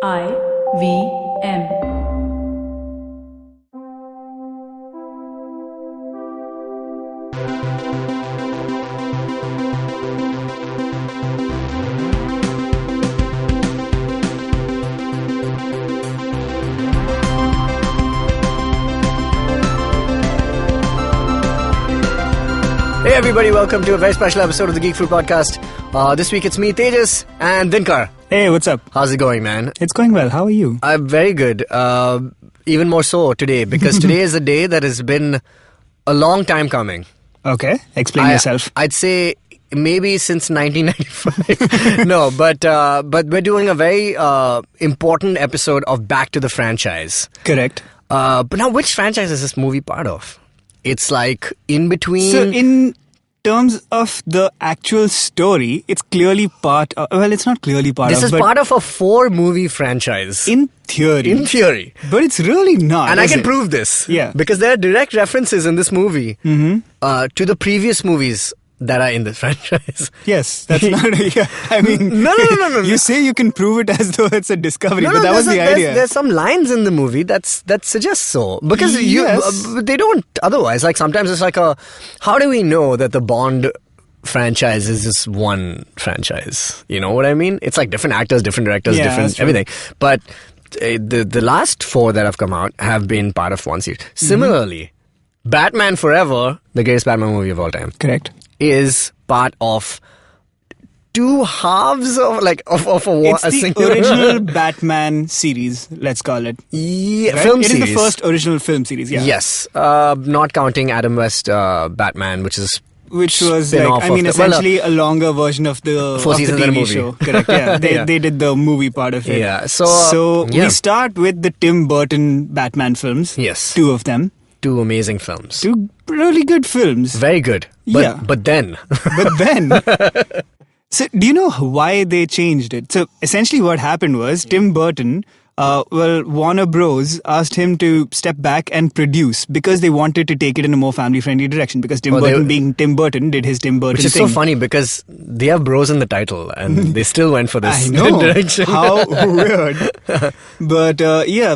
IVM. Hey everybody, welcome to a very special episode of the Geek Fruit podcast. This week it's me, Tejas, and Dinkar. Hey, what's up? How's it going, man? It's going well. How are you? I'm very good. Even more so today, because today is a day that has been a long time coming. Okay, explain yourself. I'd say maybe since 1995. No, but we're doing a very important episode of Back to the franchise. Correct. But now, which franchise is this movie part of? It's like in between. So, in terms of the actual story, it's clearly part of... Well, it's not clearly part This of... is part of a 4-movie franchise. In theory. In theory. But it's really not, And I can it? prove this. Yeah. Because there are direct references in this movie to the previous movies that are in this franchise. Yes, that's not... Yeah, I mean... No. You say you can prove it as though it's a discovery, but that was the idea. There's some lines in the movie that suggest so. Because Yes. they don't otherwise. Like sometimes it's like how do we know that the Bond franchise is just one franchise? You know what I mean? It's like different actors, different directors, Yeah, different that's true. everything. But the last 4 that have come out have been part of one series. Similarly, BatFan Forever, the greatest Batman movie of all time, Correct. is part of 2 halves of It's a the single original Batman series, let's call it. Yeah, Right? film It series. is the first original film series, yeah. Yes, not counting Adam West Batman, which is Which was spin-off like, I mean, of the- well, essentially a longer version of the, 4 of the seasons and a TV movie. show. Correct, yeah. They, Yeah. they did the movie part of it. Yeah, so, yeah. we start with the Tim Burton Batman films. Yes. 2 of them. 2 amazing films. 2 really good films. Very good. But, Yeah. but then But then... So, do you know why they changed it? So, essentially what happened was Tim Burton... Warner Bros. Asked him to step back and produce because they wanted to take it in a more family-friendly direction. Because Tim Burton, being Tim Burton, did his Tim Burton which is thing. so funny because they have bros in the title and they still went for this I know. direction. How weird. But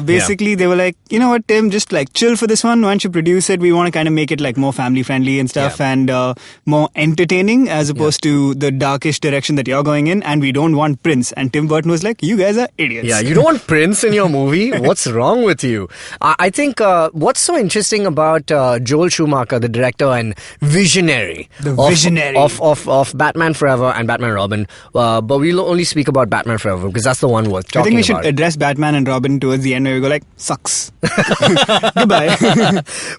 basically they were like, you know what, Tim, just like chill for this one. Why don't you produce it? We want to kind of make it like more family friendly and stuff and more entertaining as opposed to the darkish direction that you're going in. And we don't want Prince. And Tim Burton was like, you guys are idiots. Yeah, you don't want Prince in your movie? What's wrong with you? I think what's so interesting about Joel Schumacher, the director and visionary of Batman Forever and Batman Robin, but we'll only speak about Batman Forever because that's the one worth talking about. I think we should address Batman and Robin towards the end where we go like, sucks. Goodbye.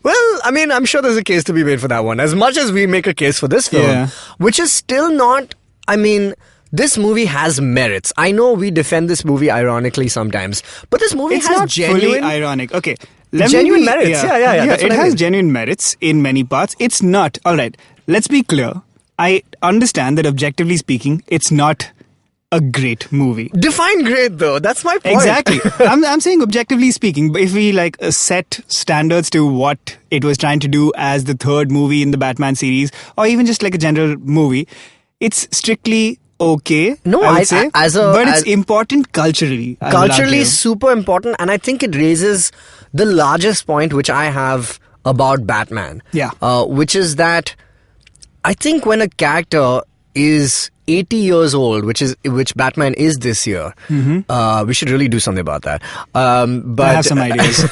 Well, I mean, I'm sure there's a case to be made for that one. As much as we make a case for this film, which is still not, I mean... This movie has merits. I know we defend this movie ironically sometimes, but this movie It's has not genuine... fully ironic. Okay. Genuine merits. Yeah. That's It what I has mean. genuine merits in many parts. It's not. All right. Let's be clear. I understand that objectively speaking, it's not a great movie. Define great though. That's my point. Exactly. I'm saying objectively speaking, but if we like set standards to what it was trying to do as the 3rd movie in the Batman series, or even just like a general movie, it's strictly okay. No, I would say, but it's as- important culturally. I would Culturally argue. super important, and I think it raises the largest point which I have about Batman. Yeah. Which is that I think when a character is 80 years old, which Batman is this year, we should really do something about that. But I have some ideas.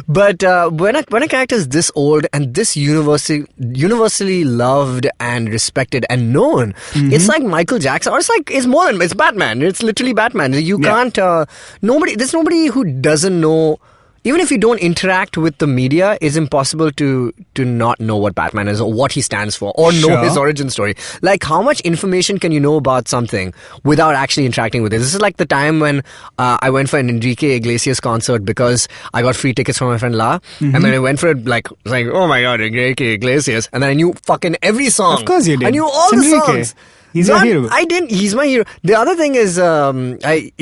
But when a character is this old and this universally loved and respected and known, it's like Michael Jackson, or it's Batman. It's literally Batman. You can't. There's nobody who doesn't know. Even if you don't interact with the media, it's impossible to not know what Batman is or what he stands for or know his origin story. Like, how much information can you know about something without actually interacting with it? This is like the time when I went for an Enrique Iglesias concert because I got free tickets from my friend La. And then I went for it like, oh my God, Enrique Iglesias. And then I knew fucking every song. Of course you did. I knew all It's the Enrique. songs. He's your hero. I didn't. He's my hero. The other thing is, I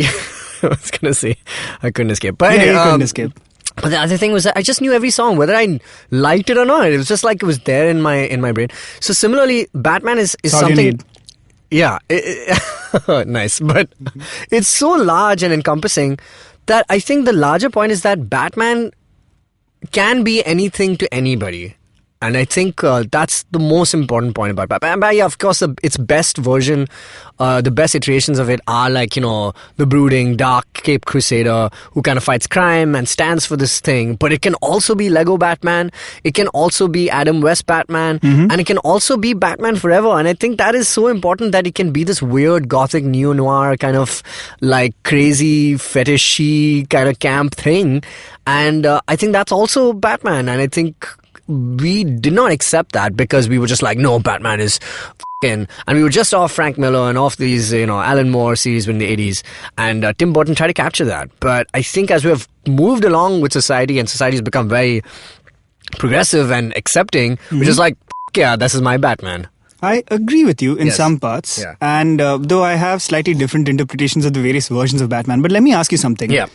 was going to say, I couldn't escape. But anyway, you couldn't escape. But the other thing was that I just knew every song, whether I liked it or not. It was just like it was there in my brain. So similarly, Batman is all you something. need. Yeah. Nice. But it's so large and encompassing that I think the larger point is that Batman can be anything to anybody. And I think that's the most important point about Batman. But yeah, of course, its best version, the best iterations of it are like, the brooding, dark Cape Crusader who kind of fights crime and stands for this thing. But it can also be Lego Batman. It can also be Adam West Batman. And it can also be Batman Forever. And I think that is so important that it can be this weird gothic neo-noir kind of like crazy fetishy kind of camp thing. And I think that's also Batman. And I think we did not accept that because we were just like, no, Batman is f***ing. And we were just off Frank Miller and off these, Alan Moore series in the 80s. And Tim Burton tried to capture that. But I think as we have moved along with society and society has become very progressive and accepting, we're just like, yeah, this is my Batman. I agree with you in some parts. Yeah. And though I have slightly different interpretations of the various versions of Batman. But let me ask you something. Yeah.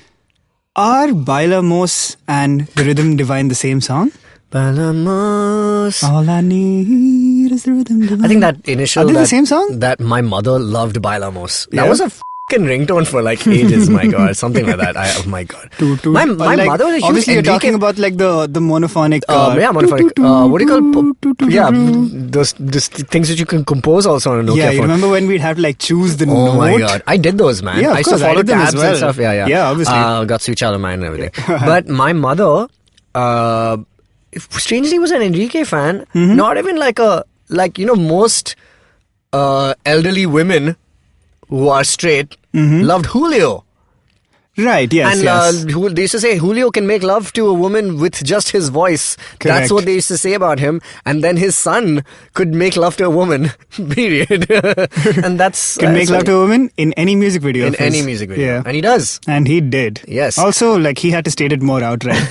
Are Bailamos and the Rhythm Divine the same song? Bailamos. All I need is the Rhythm Divine. I think that initial... Are they the same song? That my mother loved Bailamos. Yeah. That was a f***ing ringtone for like ages, my God. Something like that. Oh my God. My like, mother was a huge obviously you're Enrique... talking about like the monophonic... yeah, monophonic. What do you call... Yeah, those things that you can compose also on a Nokia Yeah, you phone. remember when we'd have to like choose the note? Oh my God. I did those, man. Yeah, of I used course, to I follow did them as tabs well. and stuff. Yeah. Yeah, obviously. Got Sweet Child of Mine and everything. But my mother... strangely was an Enrique fan. Not even like most elderly women who are straight loved Julio. Right, yes, And yes. they used to say Julio can make love to a woman with just his voice. Correct. That's what they used to say about him. And then his son could make love to a woman. Period. And that's... Can make love to a woman in any music video. In any music video. Yeah. And he does. And he did. Yes. Also, like, he had to state it more outright.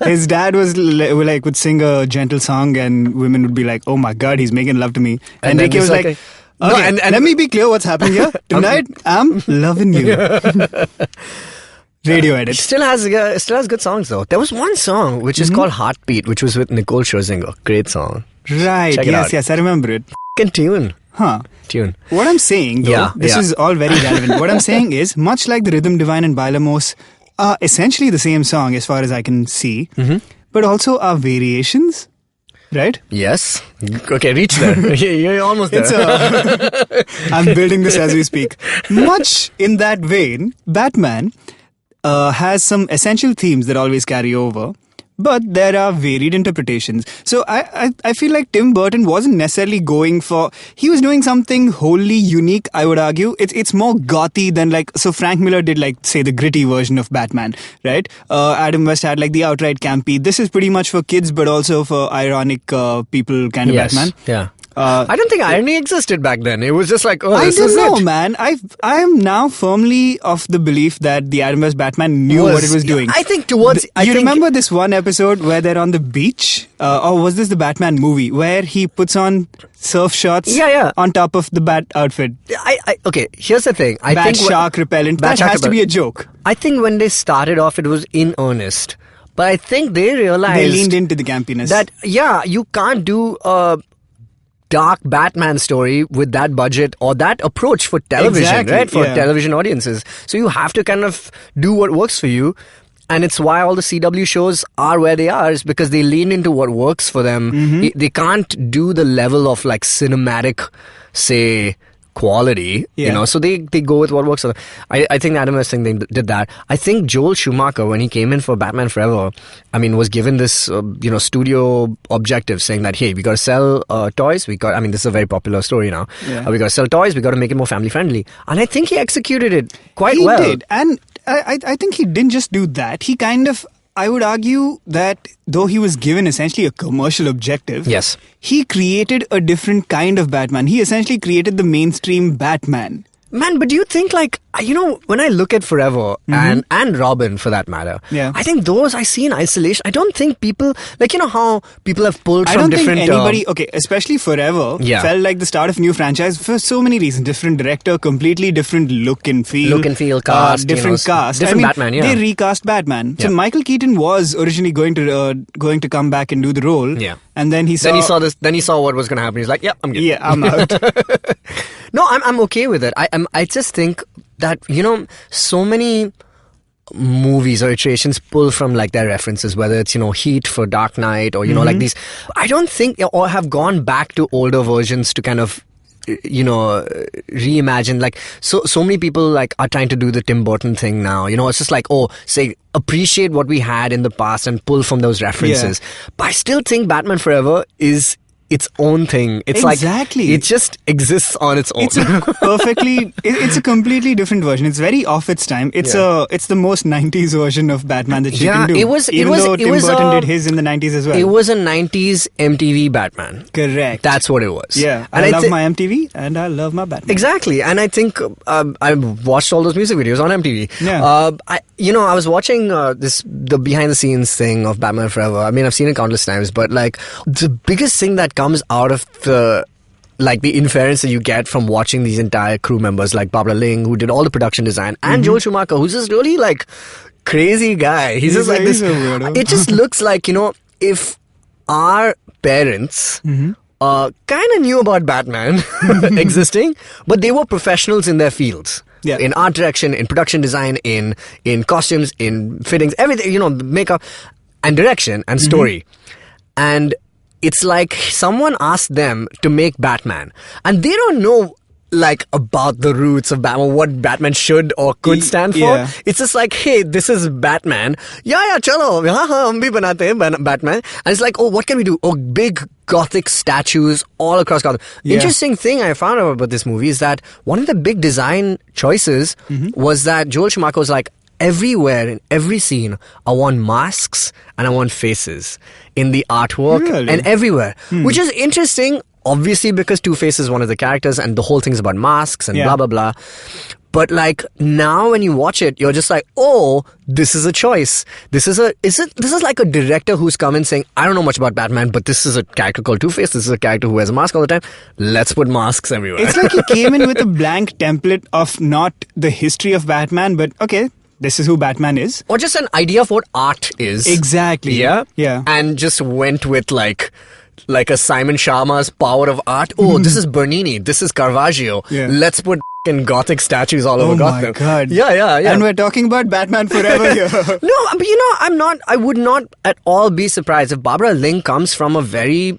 His dad would sing a gentle song and women would be like, oh my God, he's making love to me. And Enrique was like, okay, no, and let me be clear what's happening here. Tonight, I'm loving you. Radio edit. Still has good songs though. There was one song which is called Heartbeat, which was with Nicole Scherzinger. Great song. Right. Check it out. Yes, I remember it. Fucking tune. Huh. Tune. What I'm saying though, this is all very relevant. What I'm saying is, much like the Rhythm Divine and Bailamos are essentially the same song as far as I can see, but also are variations. Right? Yes. Okay, reach there. You're almost there. I'm building this as we speak. Much in that vein, Batman has some essential themes that always carry over, but there are varied interpretations. So I feel like Tim Burton wasn't necessarily going for... He was doing something wholly unique, I would argue. It's more gothy than like... So Frank Miller did like, say, the gritty version of Batman, right? Adam West had like the outright campy. This is pretty much for kids, but also for ironic people kind of Batman. Yeah. I don't think irony existed back then. It was just like, oh, I don't know, man. I am now firmly of the belief that the Adam West Batman knew what it was doing. I think towards... You remember this one episode where they're on the beach? Or was this the Batman movie? Where he puts on surf shorts on top of the bat outfit. Okay, here's the thing. Bat shark repellent. That has to be a joke. I think when they started off, it was in earnest. But I think they realized... They leaned into the campiness. That, you can't do a dark Batman story with that budget or that approach for television, right? For television audiences. So you have to kind of do what works for you. And it's why all the CW shows are where they are, is because they lean into what works for them. They can't do the level of like cinematic, say, quality, so they go with what works for them. I think Adam West thing, they did that. I think Joel Schumacher, when he came in for Batman Forever, was given this studio objective saying that, hey, we got to sell toys. This is a very popular story now. We got to sell toys. We got to make it more family friendly. And I think he executed it quite well. He did. And I think he didn't just do that. He kind of... I would argue that though he was given essentially a commercial objective, he created a different kind of Batman. He essentially created the mainstream Batman. Man, but do you think, like, when I look at Forever and Robin, for that matter, I think those I see in isolation. I don't think people, like, how people have pulled from different... I don't think anybody, especially Forever, felt like the start of a new franchise for so many reasons. Different director, completely different look and feel. Cast. Different cast. Different Batman, They recast Batman. So Michael Keaton was originally going to come back and do the role. And then he saw... Then he saw what was going to happen. He's like, yeah, I'm good. Yeah, I'm out. No, I'm okay with it. I just think that, so many movies or iterations pull from like their references, whether it's Heat for Dark Knight or like these. I don't think or have gone back to older versions to kind of reimagine. Like so many people like are trying to do the Tim Burton thing now. It's just like, say appreciate what we had in the past and pull from those references. But I still think Batman Forever is its own thing. It's exactly. Like it just exists on its own. It's a completely different version. It's very off its time. It's the most 90s version of Batman that you can do. Even though Tim Burton did his in the 90s as well. It was a 90s MTV Batman. Correct. That's what it was. Yeah. And I love my MTV and I love my Batman. Exactly. And I think I watched all those music videos on MTV. Yeah. I was watching the behind the scenes thing of Batman Forever. I mean, I've seen it countless times, but like the biggest thing that comes out of the inference that you get from watching these entire crew members like Barbara Ling, who did all the production design, and Joel Schumacher, who's this really like crazy guy. He's just like this. It just looks like, if our parents kind of knew about Batman existing, but they were professionals in their fields. Yeah. In art direction, in production design, in costumes, in fittings, everything, makeup and direction and story. And it's like someone asked them to make Batman, and they don't know like about the roots of Batman, what Batman should or could stand for. Yeah. It's just like, hey, this is Batman. Yeah, chalo, hum bhi banate hain Batman. And it's like, what can we do? Big Gothic statues all across Gotham. Yeah. Interesting thing I found out about this movie is that one of the big design choices was that Joel Schumacher was like, everywhere, in every scene, I want masks and I want faces in the artwork and everywhere. Which is interesting, obviously, because Two-Face is one of the characters and the whole thing's about masks and blah, blah, blah. But like now when you watch it, you're just like, this is a choice. This is like a director who's come in saying, I don't know much about Batman, but this is a character called Two-Face. This is a character who wears a mask all the time. Let's put masks everywhere. It's like he came in with a blank template of not the history of Batman, but okay, this is who Batman is. Or just an idea of what art is. Exactly. Yeah? Yeah. And just went with like a Simon Sharma's power of art. This is Bernini. This is Caravaggio. Yeah. Let's put in Gothic statues all over Gotham. Oh my God. Yeah. And we're talking about Batman Forever here. No, but I would not at all be surprised if Barbara Ling comes from a very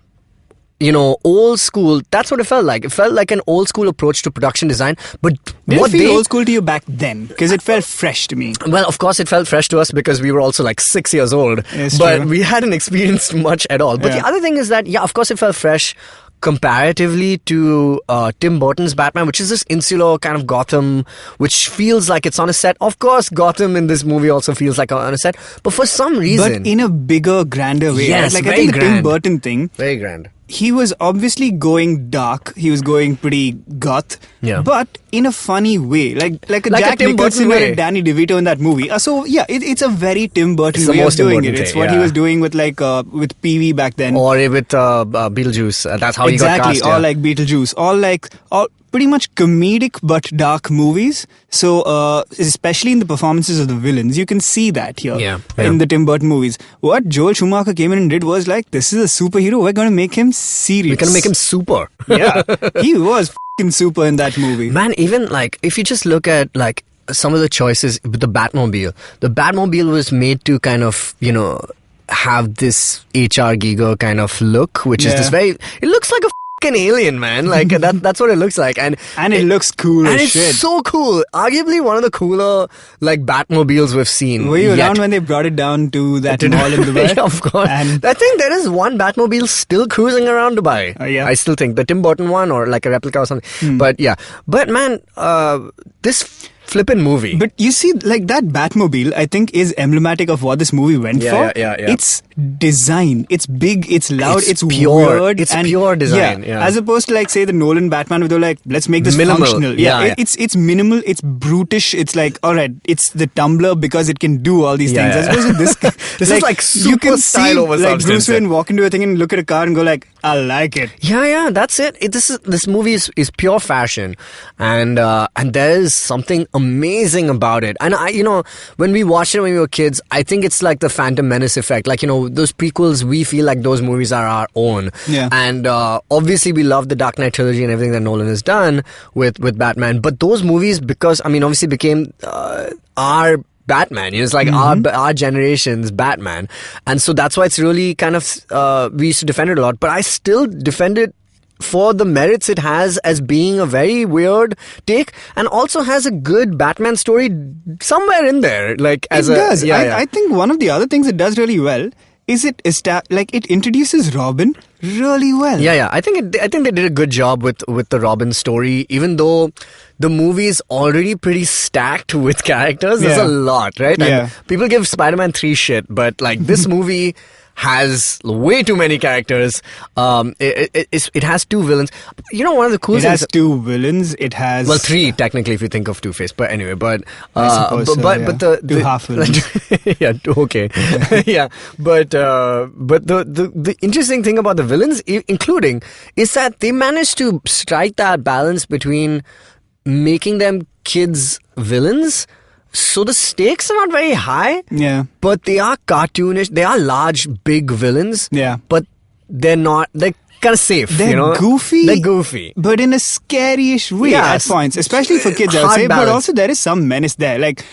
old school. That's what it felt like. It felt like an old school approach to production design. But did it feel old school to you back then? Because it felt fresh to me. Well, of course, it felt fresh to us because we were also like 6 years old. It's but true. we hadn't experienced much at all. But the other thing is that, of course, it felt fresh comparatively to Tim Burton's Batman, which is this insular kind of Gotham, which feels like it's on a set. Of course, Gotham in this movie also feels like on a set, but for some reason, but in a bigger, grander way. Yes, right? Like very I think grand. the Tim Burton thing, very grand. He was obviously going dark. He was going pretty goth, but in a funny way, like a Jack Nicholson or a Danny DeVito in that movie. So it's a very Tim Burton way of doing it. It's what he was doing with with PV back then, or with Beetlejuice. That's how he got cast. Or like Beetlejuice, all pretty much comedic but dark movies. So, especially in the performances of the villains, you can see that here in the Tim Burton movies. What Joel Schumacher came in and did was like, this is a superhero. We're going to make him serious. We're going to make him super. Yeah, he was f***ing super in that movie. Man, even like, if you just look at like some of the choices with the Batmobile was made to kind of, have this H.R. Giger kind of look, which is this it looks like a an alien, man. Like that's what it looks like, and it looks cool as shit. It's so cool. Arguably one of the cooler like Batmobiles we've seen. Were you around when they brought it down to that mall in Dubai? Yeah, of course. And I think there is one Batmobile still cruising around Dubai. I still think the Tim Burton one or like a replica or something. But man, this flippin' movie. But you see, like that Batmobile, I think is emblematic of what this movie went for. Yeah. It's design. It's big. It's loud. It's pure. weird. It's pure design. Yeah. As opposed to like say the Nolan Batman, where they're like, let's make this minimal. Functional. It's minimal. It's brutish. It's like, all right, it's the Tumbler because it can do all these things. As opposed to this, this is like super you can style see, over like substance. Bruce Wayne walk into a thing and look at a car and go like, I like it. Yeah. That's it. This movie is pure fashion, and there is something amazing about it. And when we watched it when we were kids, I think it's like the Phantom Menace effect. Like, those prequels, we feel like those movies are our own. Yeah. And obviously we love the Dark Knight trilogy and everything that Nolan has done with Batman. But those movies, because, obviously became our Batman. It's like our generation's Batman. And so that's why it's really kind of, we used to defend it a lot. But I still defend it for the merits it has as being a very weird take, and also has a good Batman story somewhere in there. Like, it does. I think one of the other things it does really well is it introduces Robin really well. Yeah. I think they did a good job with the Robin story, even though the movie is already pretty stacked with characters. There's a lot, right? Yeah. And people give Spider-Man 3 shit, but like this movie has way too many characters. It has 2 villains. One of the cool things... It has 2 villains. It has... Well, 3 technically if you think of Two-Face. But anyway, but... I suppose so, but the 2 half villains. yeah, okay. Yeah. But the interesting thing about the villains, including, is that they managed to strike that balance between making them kids' villains. So the stakes are not very high. Yeah. But they are cartoonish. They are large, big villains. Yeah. But they're not... They're kind of safe. They're goofy. They're goofy. But in a scary-ish way at points. Especially for kids, I would say. Balance. But also there is some menace there. Like,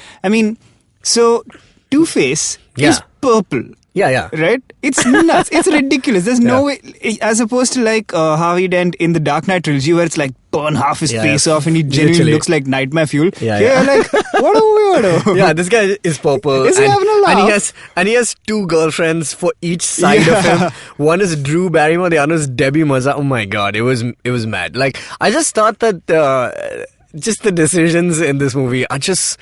so Two-Face is purple. Yeah. Right? It's nuts. It's ridiculous. There's no way... As opposed to like Harvey Dent in the Dark Knight trilogy where it's like burn half his face off and he genuinely looks like nightmare fuel. Yeah. Like, what a weirdo. Yeah, this guy is purple. Is he having a laugh? And he has 2 girlfriends for each side of him. One is Drew Barrymore, the other is Debbie Mazza. Oh my god, it was mad. Like, I just thought that just the decisions in this movie are just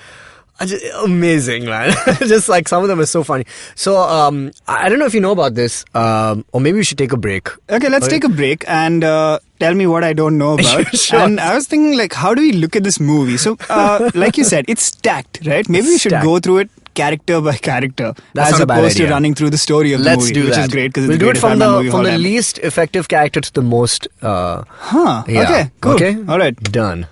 amazing, man. Just like some of them are so funny. So I don't know if you know about this, or maybe we should take a break. Okay, let's take a break and tell me what I don't know about. Sure. And I was thinking, like, how do we look at this movie? So, like you said, it's stacked, right? Maybe we should go through it character by character, as opposed to running through the story of the movie, which is great because we'll do it from the least effective character to the most. Okay, cool. Okay, all right, done.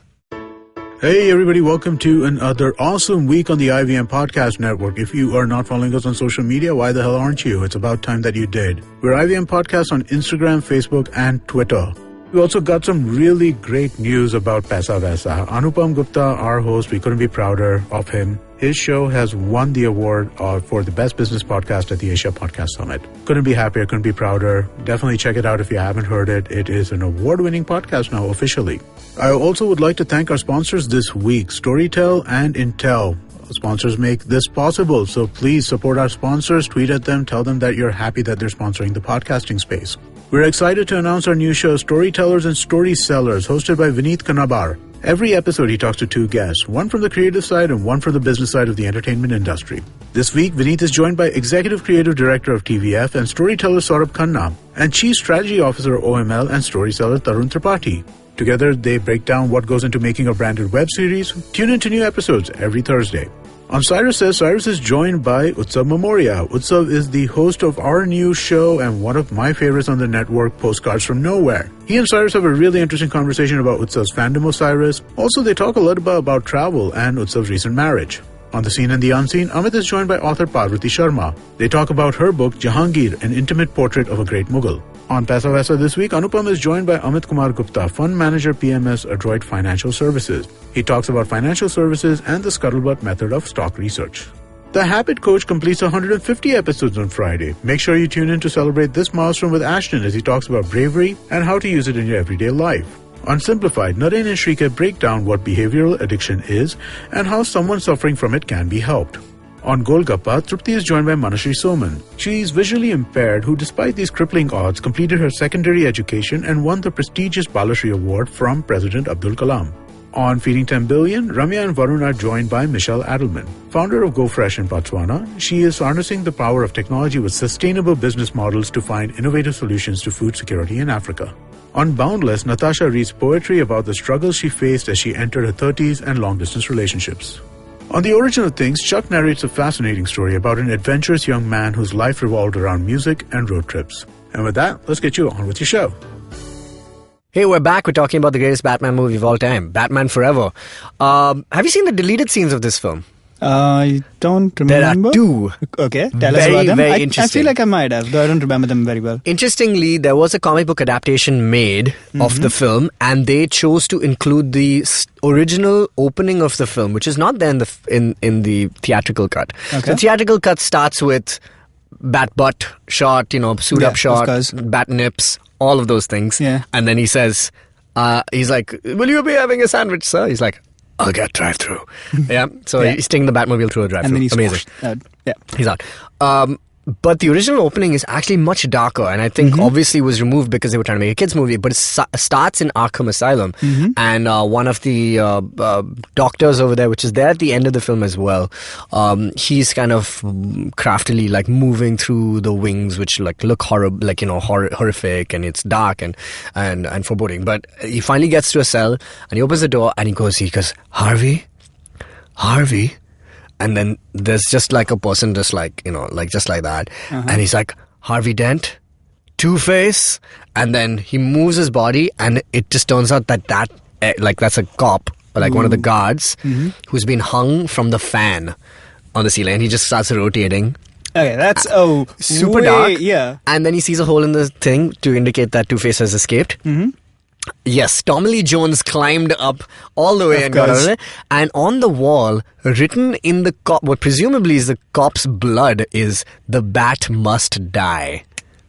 Hey everybody, welcome to another awesome week on the IVM Podcast Network. If you are not following us on social media, why the hell aren't you? It's about time that you did. We're IVM Podcast on Instagram, Facebook, and Twitter. We also got some really great news about Paisa Vaisa. Anupam Gupta, our host, we couldn't be prouder of him. His show has won the award for the best business podcast at the Asia Podcast Summit. Couldn't be happier, couldn't be prouder. Definitely check it out if you haven't heard it. It is an award-winning podcast now officially. I also would like to thank our sponsors this week, Storytel and Intel. Sponsors make this possible, so please support our sponsors, tweet at them, tell them that you're happy that they're sponsoring the podcasting space. We're excited to announce our new show, Storytellers and Story Sellers, hosted by Vineet Kanabar. Every episode, he talks to 2 guests, one from the creative side and one from the business side of the entertainment industry. This week, Vineet is joined by Executive Creative Director of TVF and storyteller Saurabh Khanna, and Chief Strategy Officer OML and story seller Tarun Tripathi. Together, they break down what goes into making a branded web series. Tune into new episodes every Thursday. On Cyrus Says, Cyrus is joined by Utsav Memoria. Utsav is the host of our new show and one of my favorites on the network, Postcards from Nowhere. He and Cyrus have a really interesting conversation about Utsav's fandom of Cyrus. Also, they talk a lot about travel and Utsav's recent marriage. On The Scene and the Unseen, Amit is joined by author Parvati Sharma. They talk about her book, Jahangir, an intimate portrait of a great Mughal. On Paisa Vaisa this week, Anupam is joined by Amit Kumar Gupta, Fund Manager PMS Adroit Financial Services. He talks about financial services and the scuttlebutt method of stock research. The Habit Coach completes 150 episodes on Friday. Make sure you tune in to celebrate this milestone with Ashton as he talks about bravery and how to use it in your everyday life. On Simplified, Naren and Shrika break down what behavioral addiction is and how someone suffering from it can be helped. On Golgappa, Trupti is joined by Manashri Soman. She is visually impaired who, despite these crippling odds, completed her secondary education and won the prestigious Balashri Award from President Abdul Kalam. On Feeding 10 Billion, Ramya and Varun are joined by Michelle Adelman. Founder of GoFresh in Botswana, she is harnessing the power of technology with sustainable business models to find innovative solutions to food security in Africa. On Boundless, Natasha reads poetry about the struggles she faced as she entered her 30s and long-distance relationships. On The Origin of Things, Chuck narrates a fascinating story about an adventurous young man whose life revolved around music and road trips. And with that, let's get you on with your show. Hey, we're back. We're talking about the greatest Batman movie of all time, Batman Forever. Have you seen the deleted scenes of this film? I don't remember. There are two. Okay, tell us about them. Very I interesting. feel like I might have, though I don't remember them very well. Interestingly, there was a comic book adaptation made of the film, and they chose to include the original opening of the film, which is not there in the theatrical cut. Okay. The theatrical cut starts with bat butt shot, suit up shot, bat nips, all of those things. Yeah. And then he says, he's like, "Will you be having a sandwich, sir?" He's like, "I'll get drive-through." Yeah. So he's taking the Batmobile through a drive-through. And then he's amazing. out. Yeah. He's out. But the original opening is actually much darker, and I think obviously was removed because they were trying to make a kids movie. But it starts in Arkham Asylum, and one of the doctors over there, which is there at the end of the film as well, he's kind of craftily like moving through the wings, which look horrible, horrific, and it's dark and foreboding. But he finally gets to a cell, and he opens the door, and he goes, "Harvey." And then there's just like a person just like that. And he's like, "Harvey Dent, Two-Face." And then he moves his body, and it just turns out that's a cop, or one of the guards, who's been hung from the fan on the ceiling. And he just starts rotating. Okay, that's super dark. Yeah. And then he sees a hole in the thing to indicate that Two-Face has escaped. Yes, Tommy Lee Jones climbed up all the way and got out of it. And on the wall, written in the what presumably is the cop's blood, is "The Bat Must Die."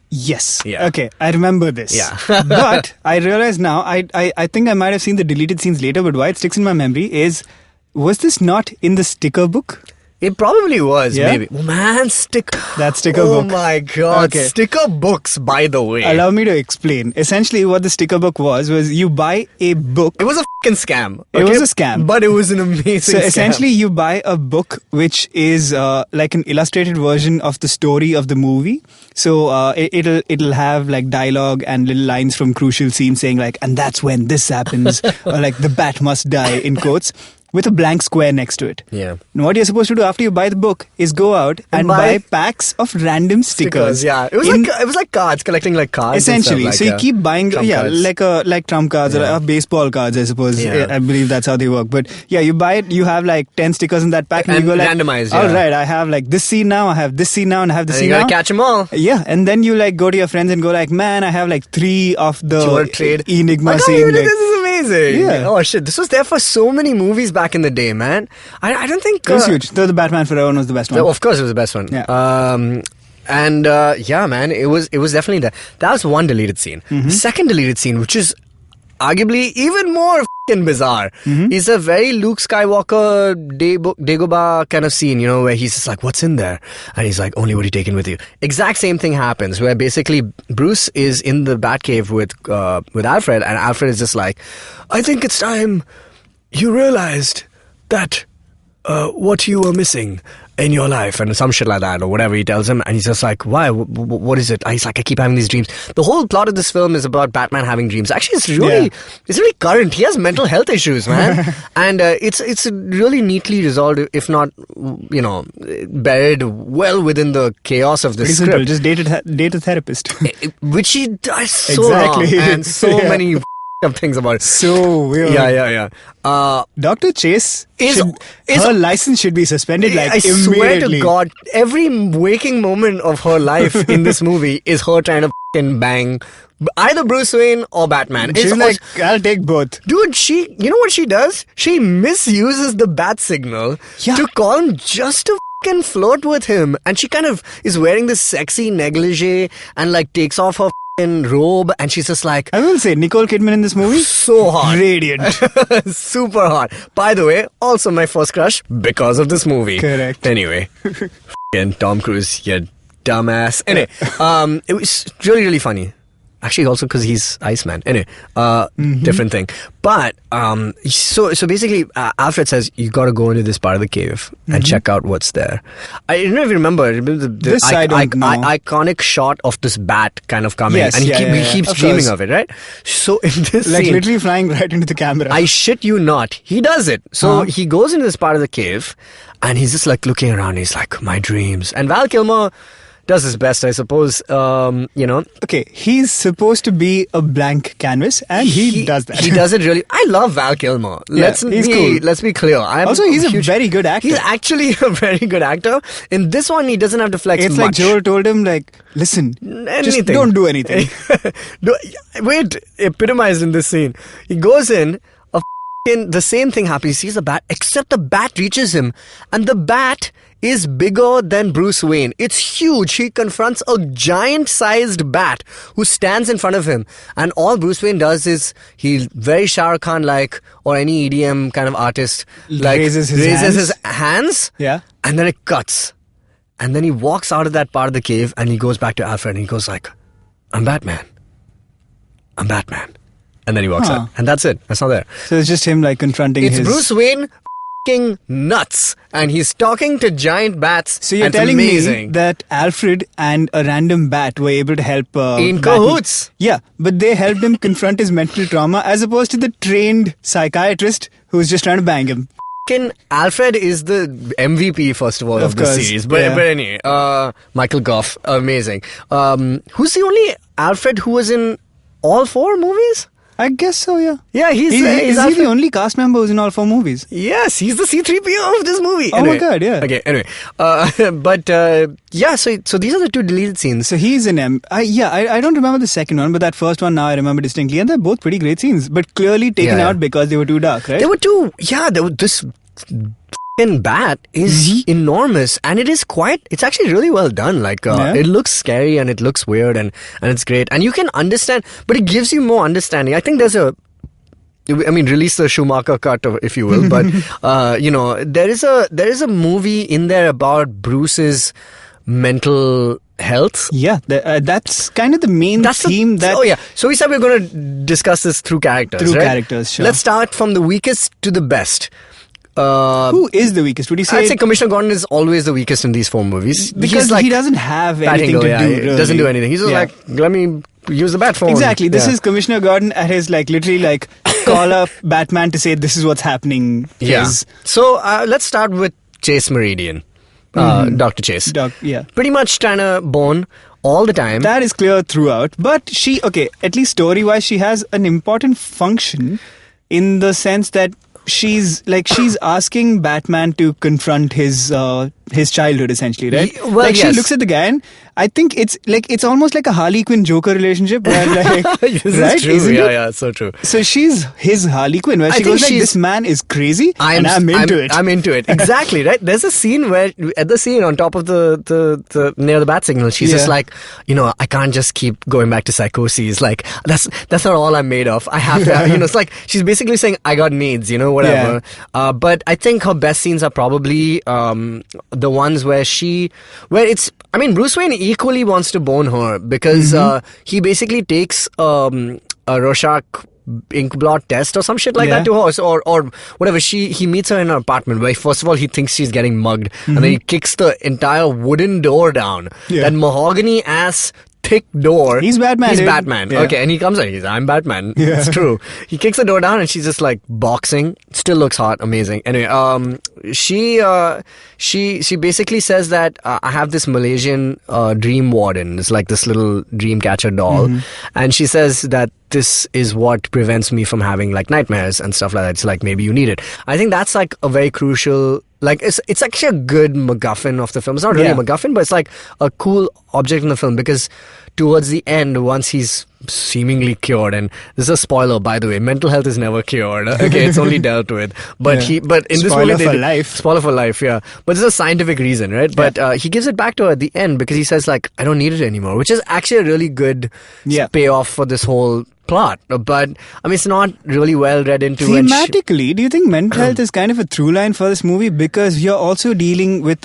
Yes. Yeah. Okay, I remember this. Yeah. But I realize now, I think I might have seen the deleted scenes later, but why it sticks in my memory was this not in the sticker book? It probably was, Yeah? maybe. Oh, man, That sticker book. book. Oh my God. Okay. Sticker books, by the way. Allow me to explain. Essentially, what the sticker book was you buy a book. It was a fucking scam. It was a scam. But it was an amazing So scam. essentially, you buy a book which is like an illustrated version of the story of the movie. So it'll have like dialogue and little lines from crucial scenes saying like, "And that's when this happens," or like "The bat must die" in quotes, with a blank square next to it. Yeah. And what you're supposed to do after you buy the book is go out and buy packs of random stickers. Yeah. It was like cards, collecting like cards. Essentially, so you keep buying, trump cards. like trump cards or baseball cards, I suppose. Yeah. I believe that's how they work. But yeah, you buy it, you have like 10 stickers in that pack, and you go like, randomized. all right, I have like this scene now, I have this scene now, and I have this And scene you now. gotta catch them all. Yeah, and then you like go to your friends and go like, "Man, I have like 3 of the trade. Enigma I can't scene." believe this is amazing. Yeah. Oh shit, this was there for so many movies back in the day, man. I don't think It was huge. The Batman Forever was the best one. Of course, it was the best one. Yeah. Yeah, man, it was definitely there. That was one deleted scene. The second deleted scene, which is arguably even more fucking bizarre, is a very Luke Skywalker Dagobah kind of scene, where he's just like, "What's in there?" And he's like, "Only what you taken with you." Exact same thing happens, where basically Bruce is in the Batcave with Alfred, and Alfred is just like, "I think it's time you realized that what you were missing in your life," and some shit like that, or whatever he tells him. And he's just like, "Why? What is it?" And he's like, "I keep having these dreams." The whole plot of this film is about Batman having dreams. Actually, it's really current. He has mental health issues, man. And it's really neatly resolved, if not, buried well within the chaos of the Pretty script. simple. Just date a therapist. Which he does so wrong, and so many of things about it. So weird. Yeah. Dr. Chase, is her license should be suspended like I immediately. swear to God, every waking moment of her life in this movie is her trying to fucking bang either Bruce Wayne or Batman. She's like, "I'll take both." Dude, you know what she does? She misuses the bat signal to call him just to fucking flirt with him. And she kind of is wearing this sexy negligee and like takes off her robe, and she's just like, I will say, Nicole Kidman in this movie, so hot. radiant. Super hot. By the way, also my first crush because of this movie. Correct. Anyway, fucking Tom Cruise, you dumbass. Anyway, it was really, really funny. Actually, also because he's Iceman. Anyway, different thing. But, so basically, Alfred says, "You gotta go into this part of the cave and check out what's there." I don't know if you remember the I don't know. iconic shot of this bat kind of coming. Yes, and he keeps of dreaming course. of it, right? So in this Like scene, literally flying right into the camera. I shit you not, he does it. So he goes into this part of the cave, and he's just like looking around. He's like, "My dreams." And Val Kilmer does his best, I suppose. Okay, he's supposed to be a blank canvas, and he does that. He does it really. I love Val Kilmer. He's cool. Let's be clear. He's a very good actor. He's actually a very good actor. In this one, he doesn't have to flex It's much. like Joel told him, like, listen, just don't do anything. Wait, epitomized in this scene. He goes in, the same thing happens. He sees the bat, except the bat reaches him, and the bat is bigger than Bruce Wayne. It's huge. He confronts a giant-sized bat who stands in front of him, and all Bruce Wayne does is he very Shah Rukh Khan-like, or any EDM kind of artist, like raises his hands, yeah, and then it cuts, and then he walks out of that part of the cave, and he goes back to Alfred, and he goes like, "I'm Batman. I'm Batman." And then he walks out. And that's it. That's not there. So it's just him like confronting it's his... Bruce Wayne f***ing nuts. And he's talking to giant bats. So you're telling me that Alfred and a random bat were able to help... in cahoots. Yeah, but they helped him confront his mental trauma as opposed to the trained psychiatrist who's just trying to bang him. Alfred is the MVP, first of all, of the series. But anyway, Michael Gough, amazing. Who's the only Alfred who was in all 4 movies? I guess so, yeah. Yeah, is he the only cast member who's in all 4 movies? Yes, he's the C-3PO of this movie. Oh my god, yeah. Okay, anyway. So these are the 2 deleted scenes. So he's in I don't remember the second one, but that first one now I remember distinctly. And they're both pretty great scenes, but clearly taken out because they were too dark, right? They were too... Yeah, this... bat is enormous, and it's actually really well done. Like it looks scary and it looks weird and it's great, and you can understand, but it gives you more understanding. I think there's release the Schumacher cut, if you will, but there is a movie in there about Bruce's mental health. Yeah, that's kind of the main theme. So we said we're going to discuss this through characters. Characters, sure. Let's start from the weakest to the best. Who is the weakest? Would you say? I'd say Commissioner Gordon is always the weakest in these 4 movies. Because he doesn't have anything to do. He doesn't do anything. He's just like, let me use the bat phone. Exactly. This is Commissioner Gordon at his literally call up Batman to say this is what's happening. Yeah. So let's start with Chase Meridian. Dr. Chase. Pretty much trying to bone all the time. That is clear throughout. But she, at least story-wise, she has an important function in the sense that she's asking Batman to confront his childhood, essentially, right? She looks at the guy and I think it's almost like a Harley Quinn Joker relationship where this right? is true. Isn't it? Yeah, so true. So she's his Harley Quinn where she goes like, this man is crazy and I'm into it. I'm into it. Exactly, right? There's a scene where at the scene on top of the near the bat signal, she's just like, I can't just keep going back to psychoses. Like that's not all I'm made of. I have to it's like she's basically saying I got needs, whatever. Yeah. But I think her best scenes are probably the ones where Bruce Wayne equally wants to bone her because he basically takes a Rorschach ink blot test or some shit like that to her or whatever. He meets her in her apartment where first of all he thinks she's getting mugged and then he kicks the entire wooden door down. That mahogany ass thick door. He's Batman. Yeah. Okay, and he comes in. I'm Batman. Yeah. It's true. He kicks the door down and she's just like boxing. Still looks hot. Amazing. Anyway, she basically says that I have this Malaysian dream warden. It's like this little dream catcher doll, and she says that this is what prevents me from having like nightmares and stuff like that. It's like maybe you need it. I think that's like a very crucial. Like it's actually a good MacGuffin of the film. It's not really a MacGuffin, but it's like a cool object in the film because towards the end, once he's seemingly cured, and this is a spoiler by the way, mental health is never cured. Okay, it's only dealt with. But but in spoiler this movie, spoiler for life, yeah. But there's a scientific reason, right? Yeah. But he gives it back to her at the end because he says like, I don't need it anymore, which is actually a really good payoff for this whole plot. But it's not really well read into. Thematically, do you think mental health is kind of a through line for this movie? Because you're also dealing with,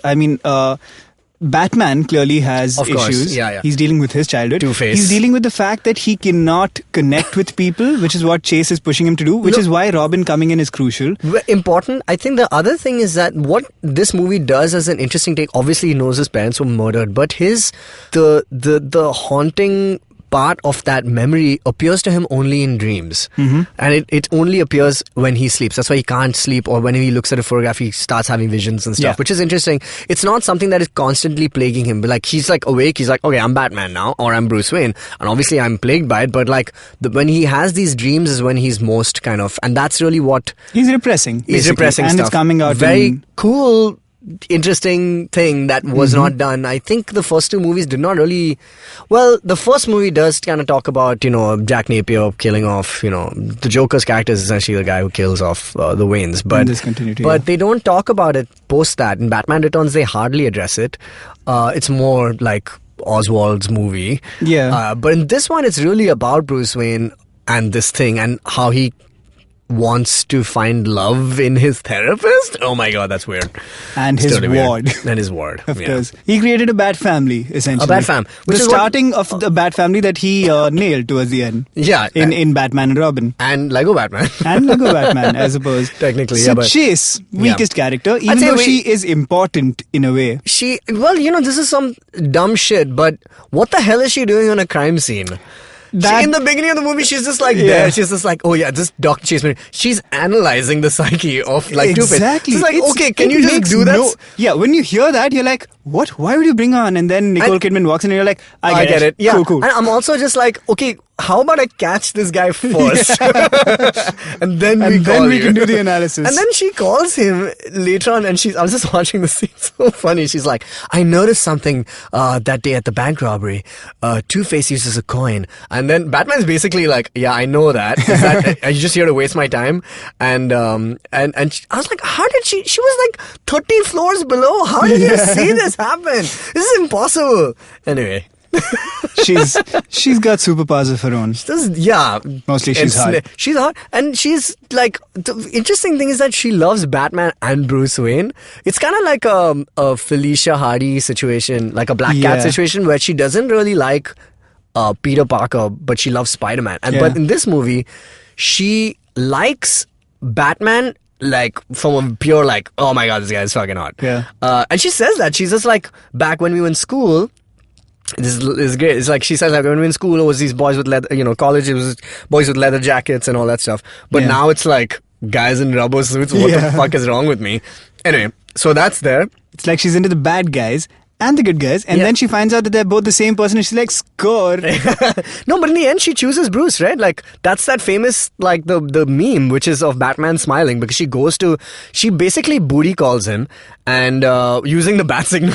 Batman clearly has issues. Yeah. He's dealing with his childhood. Two-Face. He's dealing with the fact that he cannot connect with people, which is what Chase is pushing him to do, which is why Robin coming in is crucial. Important. I think the other thing is that what this movie does as an interesting take, obviously he knows his parents were murdered, but the haunting part of that memory appears to him only in dreams. And it only appears when he sleeps. That's why he can't sleep, or when he looks at a photograph, he starts having visions and stuff, which is interesting. It's not something that is constantly plaguing him. But like, he's like awake, he's like, okay, I'm Batman now, or I'm Bruce Wayne. And obviously I'm plagued by it, but like, when he has these dreams is when he's most kind of, and that's really what... He's repressing. He's repressing and stuff. It's coming out very cool, interesting thing that was not done. I think the first two movies did not really... Well, the first movie does kind of talk about, Jack Napier killing off, the Joker's character is essentially the guy who kills off the Waynes. But they don't talk about it post that. In Batman Returns, they hardly address it. It's more like Oswald's movie. Yeah. But in this one, it's really about Bruce Wayne and this thing and how he wants to find love in his therapist. Oh my god, that's weird. And his Totally ward. Weird. And his ward. Of course. He created a Bat family, essentially. A Bat fam. The starting of the Bat family that he nailed towards the end. Yeah. In Batman and Robin. And Lego Batman. And Lego Batman, I suppose. Technically, so Chase, weakest character, even though she is important in a way. This is some dumb shit, but what the hell is she doing on a crime scene? In the beginning of the movie, she's just like there. She's just like, oh yeah, this Dr. Chase. She's analyzing the psyche of like Two-Face. Exactly. It's like, okay, can you just do that? Yeah, when you hear that, you're like, what? Why would you bring her on? And then Nicole Kidman walks in and you're like, I get it. Yeah. Cool. And I'm also just like, okay, how about I catch this guy first? and then we can do the analysis. And then she calls him later on, and I was just watching the scene. So funny. She's like, I noticed something that day at the bank robbery. Two-Face uses a coin. And then Batman's basically like, yeah, I know that. Are you just here to waste my time? And I was like, how did she was like 30 floors below. How did you see this happen? This is impossible. Anyway. she's got superpowers of her own. Mostly she's hot. She's hot, and she's like, the interesting thing is that she loves Batman and Bruce Wayne. It's kind of like a Felicia Hardy situation, like a Black Cat situation, where she doesn't really like Peter Parker, but she loves Spider-Man. But in this movie, she likes Batman like from a pure like, oh my god, this guy is fucking hot. Yeah. And she says that she's just like, back when we were in school. This is great. It's like she says, like, when we were in school, it was these boys with leather, college, it was boys with leather jackets and all that stuff. But now it's like guys in rubber suits. What the fuck is wrong with me? Anyway, so that's there. It's like she's into the bad guys and the good guys, and then she finds out that they're both the same person, and she's like, score. No, but in the end, she chooses Bruce, right? Like, that's that famous, like, the meme, which is of Batman smiling, because she basically booty calls him, and using the bat signal.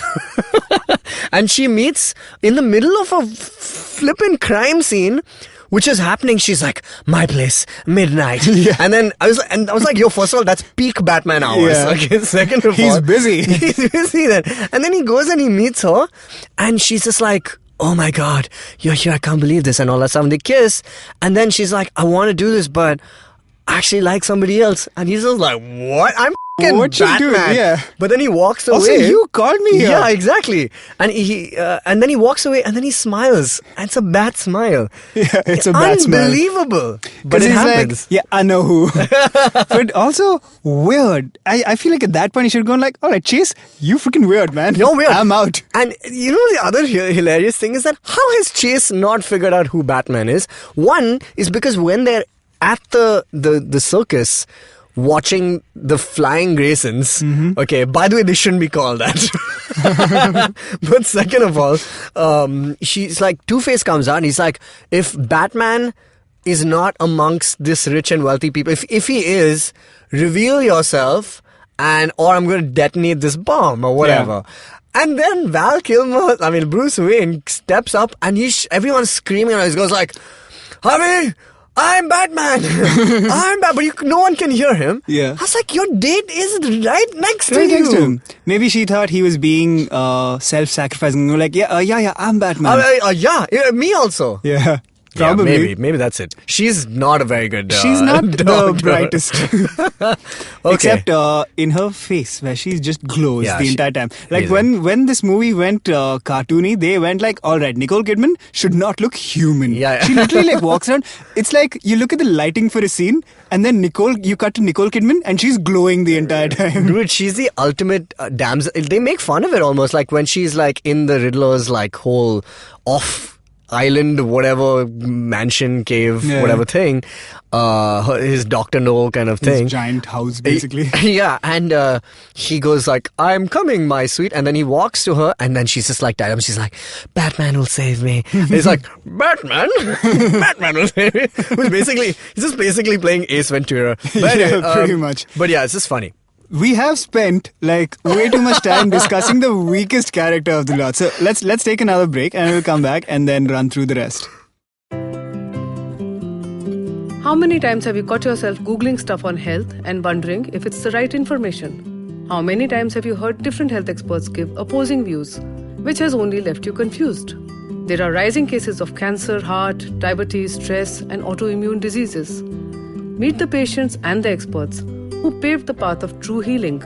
And she meets in the middle of a flippin' crime scene, which is happening. She's like, my place, midnight. And then I was like, yo, first of all, that's peak Batman hours. Okay, second of all, he's busy. He's busy then. And then he goes and he meets her, and she's just like, oh my god, you're here, I can't believe this, and all that stuff. And they kiss, and then she's like, I want to do this, but I actually like somebody else. And he's just like, what? I'm what you doing? Yeah. But then he walks away. Also, you called me here. Yeah, exactly. And and then he walks away, and then he smiles. And it's a bat smile. Yeah, it's a bat smile. Unbelievable. But it happens. Like, yeah, I know who. But also weird. I feel like at that point he should have gone like, all right, Chase, you freaking weird, man. You're weird. I'm out. And the other hilarious thing is that how has Chase not figured out who Batman is? One is because when they're at the circus watching the flying Graysons, okay, by the way, they shouldn't be called that. But second of all, she's like, Two-Face comes out and he's like, if Batman is not amongst this rich and wealthy people, if he is, reveal yourself or I'm going to detonate this bomb or whatever. Yeah. And then Bruce Wayne steps up and everyone's screaming and he goes like, Harvey, I'm Batman. I'm Batman. But no one can hear him. Yeah. I was like, your date is right next to you. Next to him. Maybe she thought he was being self-sacrificing. You're like, yeah, I'm Batman. Yeah, me also. Yeah. Probably. Yeah, maybe that's it. She's not a very good she's not the brightest. Okay. Except in her face, where she just glows the entire time. Like when this movie went cartoony, they went like, all right, Nicole Kidman should not look human. Yeah. She literally like walks around. It's like you look at the lighting for a scene, and then you cut to Nicole Kidman, and she's glowing the entire time. Dude, she's the ultimate damsel. They make fun of it almost, like when she's like in the Riddler's like whole off island, whatever, mansion, cave, whatever thing, his Dr. No kind of thing. His giant house, basically. Yeah, and he goes like, I'm coming, my sweet. And then he walks to her, and then she's just like, she's like, Batman will save me. He's like, Batman? Batman will save me? He's just basically playing Ace Ventura. But, pretty much. But yeah, it's just funny. We have spent like way too much time discussing the weakest character of the lot. So let's take another break and we'll come back and then run through the rest. How many times have you caught yourself Googling stuff on health and wondering if it's the right information? How many times have you heard different health experts give opposing views, which has only left you confused? There are rising cases of cancer, heart, diabetes, stress, and autoimmune diseases. Meet the patients and the experts who paved the path of true healing.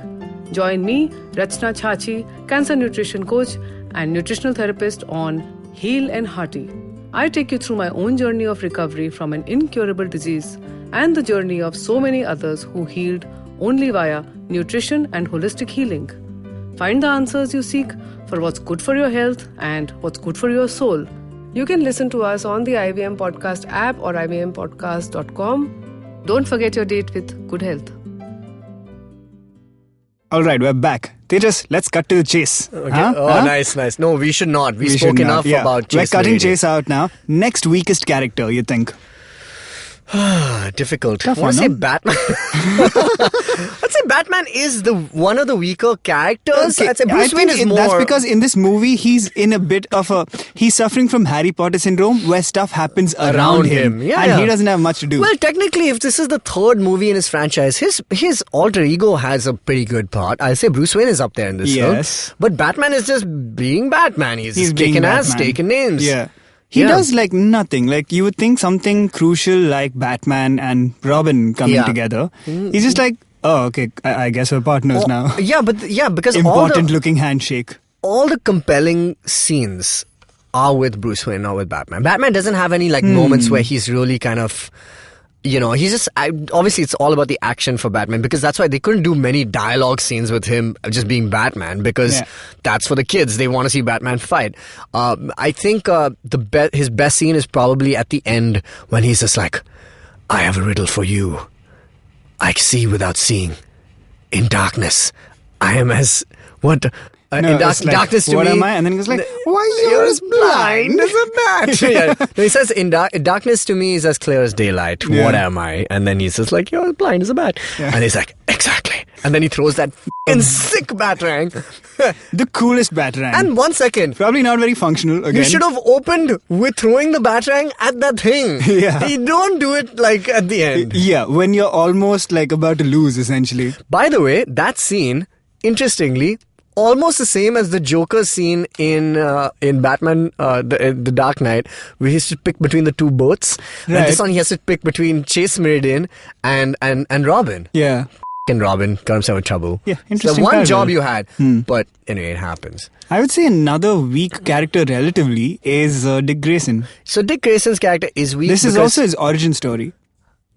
Join me, Rachna Chachi, cancer nutrition coach and nutritional therapist on Heal and Hearty. I take you through my own journey of recovery from an incurable disease and the journey of so many others who healed only via nutrition and holistic healing. Find the answers you seek for what's good for your health and what's good for your soul. You can listen to us on the IVM Podcast app or ivmpodcast.com. Don't forget your date with good health. All right, we're back. Tejas, let's cut to the chase. Okay. Nice. No, we should not. We spoke enough about Chase. We're cutting Meridian. Chase out now. Next weakest character, you think? Difficult. Tough I want to one, say Batman. I'd say Batman is one of the weaker characters. I'd say Bruce Wayne is more. That's because in this movie, he's in a bit of he's suffering from Harry Potter syndrome where stuff happens around him. Yeah, and he doesn't have much to do. Well, technically, if this is the third movie in his franchise, his alter ego has a pretty good part. I'll say Bruce Wayne is up there in this film. But Batman is just being Batman. He's kicking ass, taking names. Yeah. He does like nothing. Like you would think something crucial like Batman and Robin coming together. He's just like, oh, okay, I guess we're partners now. Yeah, because important looking handshake. All the compelling scenes are with Bruce Wayne, not with Batman. Batman doesn't have any like moments where he's really kind of, he's just, obviously it's all about the action for Batman, because that's why they couldn't do many dialogue scenes with him just being Batman, because that's for the kids. They want to see Batman fight. I think his best scene is probably at the end when he's just like, I have a riddle for you. I see without seeing. In darkness, I am as... What... in darkness to what me... am I? And then he goes like, why you're as blind as a bat. No, he says, in darkness to me is as clear as daylight. Yeah. What am I? And then he's just like, you're blind as a bat. Yeah. And he's like, exactly. And then he throws that f***ing sick batarang. The coolest batarang. And 1 second. Probably not very functional again. You should have opened with throwing the batarang at that thing. Yeah. You don't do it like at the end. Yeah, when you're almost like about to lose, essentially. By the way, that scene, interestingly, almost the same as the Joker scene in Batman, the Dark Knight, where he has to pick between the two boats. Right. And this one he has to pick between Chase Meridian and Robin. Yeah. And Robin got himself in trouble. Yeah, interesting. So one job you had, but anyway, it happens. I would say another weak character relatively is Dick Grayson. So Dick Grayson's character is weak. This is also his origin story.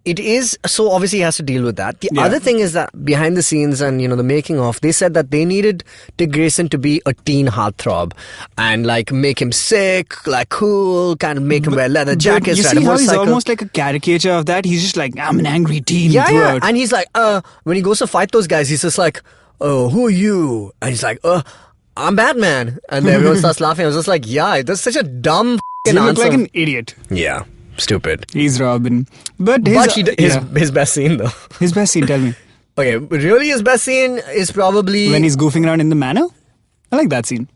It is, so obviously he has to deal with that. The other thing is that behind the scenes and, the making of, they said that they needed Dick Grayson to be a teen heartthrob and like make him sick, like cool, kind of make him wear leather jackets. You see how he's almost like a caricature of that? He's just like, I'm an angry teen. Yeah. And he's like, when he goes to fight those guys, he's just like, oh, who are you? And he's like, I'm Batman. And then everyone starts laughing. I was just like, yeah, that's such a dumb You answer. look like an idiot. Yeah. Stupid. He's Robin. But his best scene though. His best scene, tell me. Okay, really his best scene is probably... when he's goofing around in the manor? I like that scene.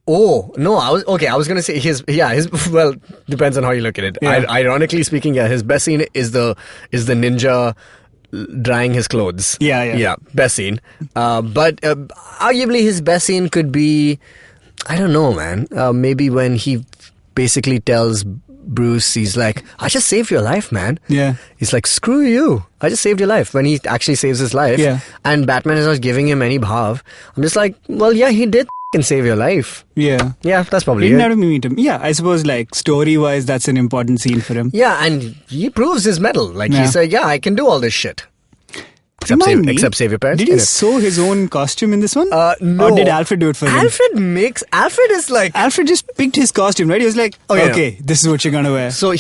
Oh, no, I was going to say well, depends on how you look at it. Yeah. Ironically speaking, his best scene is the ninja drying his clothes. Yeah, best scene. But arguably his best scene could be, I don't know, man. Maybe when he basically tells Bruce, he's like, I just saved your life, man. Yeah. He's like, screw you. I just saved your life. When he actually saves his life. Yeah. And Batman is not giving him any bhav. I'm just like, well, yeah, he did save your life. Yeah. Yeah, that's probably he didn't have to meet him. Yeah, I suppose like story-wise, that's an important scene for him. Yeah, and he proves his mettle. Like he said, yeah, I can do all this shit. Remind me, except Save Your Parents. Did he sew his own costume in this one? No. Or did Alfred do it for him? Alfred is like... Alfred just picked his costume, right? He was like, okay, this is what you're going to wear. So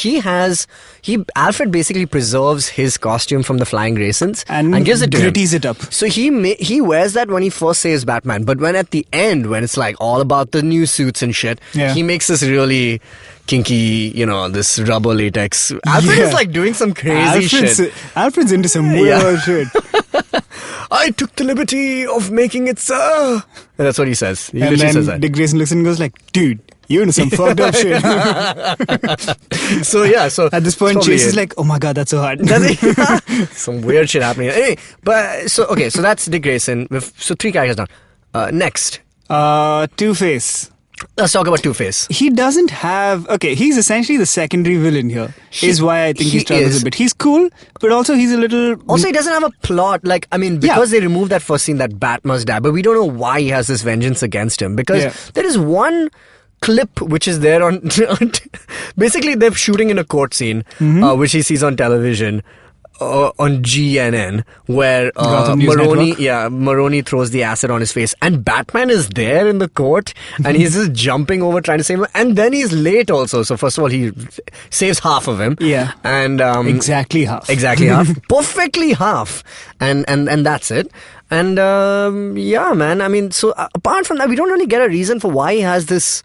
Alfred basically preserves his costume from the Flying Graysons and gives it to him. Gritties it up. So he wears that when he first saves Batman, but when at the end, when it's like all about the new suits and shit, he makes this really kinky, this rubber latex. Alfred is like doing some crazy shit. Alfred's into some weird shit. I took the liberty of making it, sir. And that's what he says. He and literally then says that. Dick Grayson looks and goes like, dude, you're into some fucked up shit. So at this point, Chase is like, oh my god, that's so hard. Some weird shit happening. Anyway, so that's Dick Grayson. So 3 characters now. Next. Two-Face. Let's talk about Two-Face. He doesn't have... Okay, he's essentially the secondary villain here. Is why I think he struggles a bit. He's cool, but also he's a little... Also, he doesn't have a plot. Because they removed that first scene that Bat must die, but we don't know why he has this vengeance against him. Because there is one clip which is there on... basically, they're shooting in a court scene, which he sees on television. On GNN, where Maroni throws the acid on his face, and Batman is there in the court, and he's just jumping over trying to save him, and then he's late also. So first of all, he saves half of him, and exactly half, perfectly half, and that's it. And man, I mean, so apart from that, we don't really get a reason for why he has this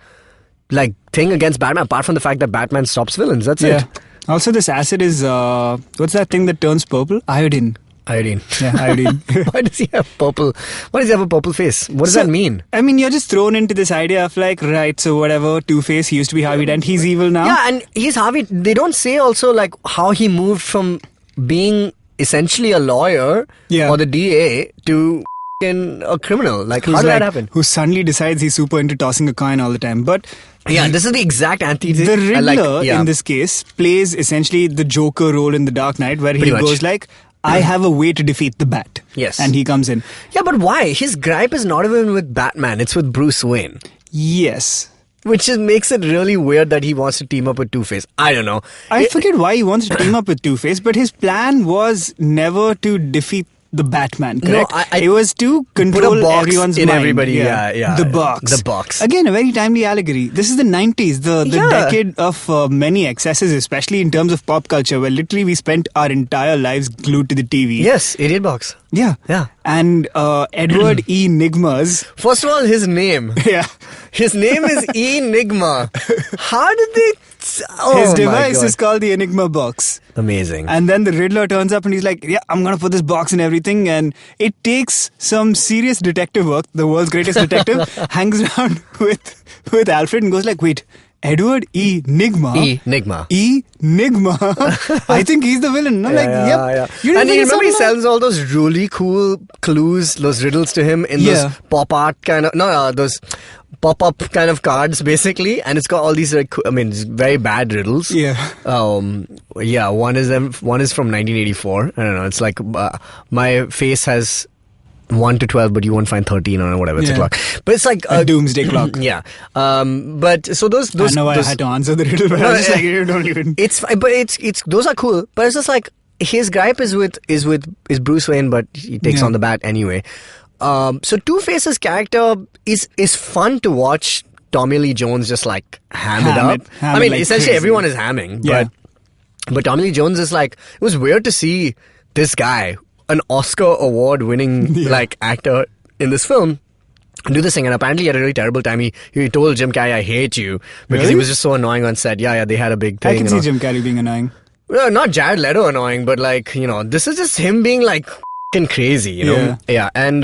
thing against Batman, apart from the fact that Batman stops villains. That's it. Also, this acid is, what's that thing that turns purple? Iodine. Yeah, iodine. Why does he have purple? Why does he have a purple face? What does that mean? I mean, you're just thrown into this idea of right, so whatever, Two-Face, he used to be Harvey Dent, he's evil now. Yeah, and he's Harvey. They don't say also how he moved from being essentially a lawyer or the DA to a criminal. How did that happen? Who suddenly decides he's super into tossing a coin all the time. But yeah, this is the exact antithesis. The Riddler, in this case, plays essentially the Joker role in The Dark Knight, where he goes I have a way to defeat the Bat. Yes. And he comes in. Yeah, but why? His gripe is not even with Batman, it's with Bruce Wayne. Yes. Which makes it really weird that he wants to team up with Two-Face. I don't know. I forget why he wants to team up with Two-Face, but his plan was never to defeat the Batman, correct? No, it was to control everyone's mind. Everybody, yeah. The box. The box. Again, a very timely allegory. This is the 90s, the decade of many excesses, especially in terms of pop culture, where literally we spent our entire lives glued to the TV. Yes, Idiot Box. Yeah. And Edward E. Nigma's... First of all, his name. Yeah. His name is Enigma. How did they... His device is called the Enigma box. Amazing. And then the Riddler turns up and he's like, I'm going to put this box in everything. And it takes some serious detective work. The world's greatest detective hangs around with Alfred and goes wait, Edward E. Nigma. Enigma. I think he's the villain. I'm yep. Yeah. And you remember he sells all those really cool clues, those riddles to him in those pop art kind of... those pop-up kind of cards, basically. And it's got all these, very bad riddles. Yeah. One is from 1984. I don't know. It's my face has 1 to 12, but you won't find 13 or whatever. It's a clock. But it's like a doomsday clock. Yeah. But so those I know why I had to answer the riddle, but I was just you don't even. It's those are cool, but it's just his gripe is Bruce Wayne, but he takes on the Bat anyway. So Two-Face's character is fun to watch. Tommy Lee Jones just ham it up. Essentially crazy. Everyone is hamming, but Tommy Lee Jones is it was weird to see this guy, an Oscar award winning actor in this film, do this thing, and apparently he had a really terrible time. He told Jim Carrey, I hate you, because he was just so annoying on set. They had a big thing. I can see Jim Carrey being annoying. Well, not Jared Leto annoying, but this is just him being crazy, you know? Yeah. And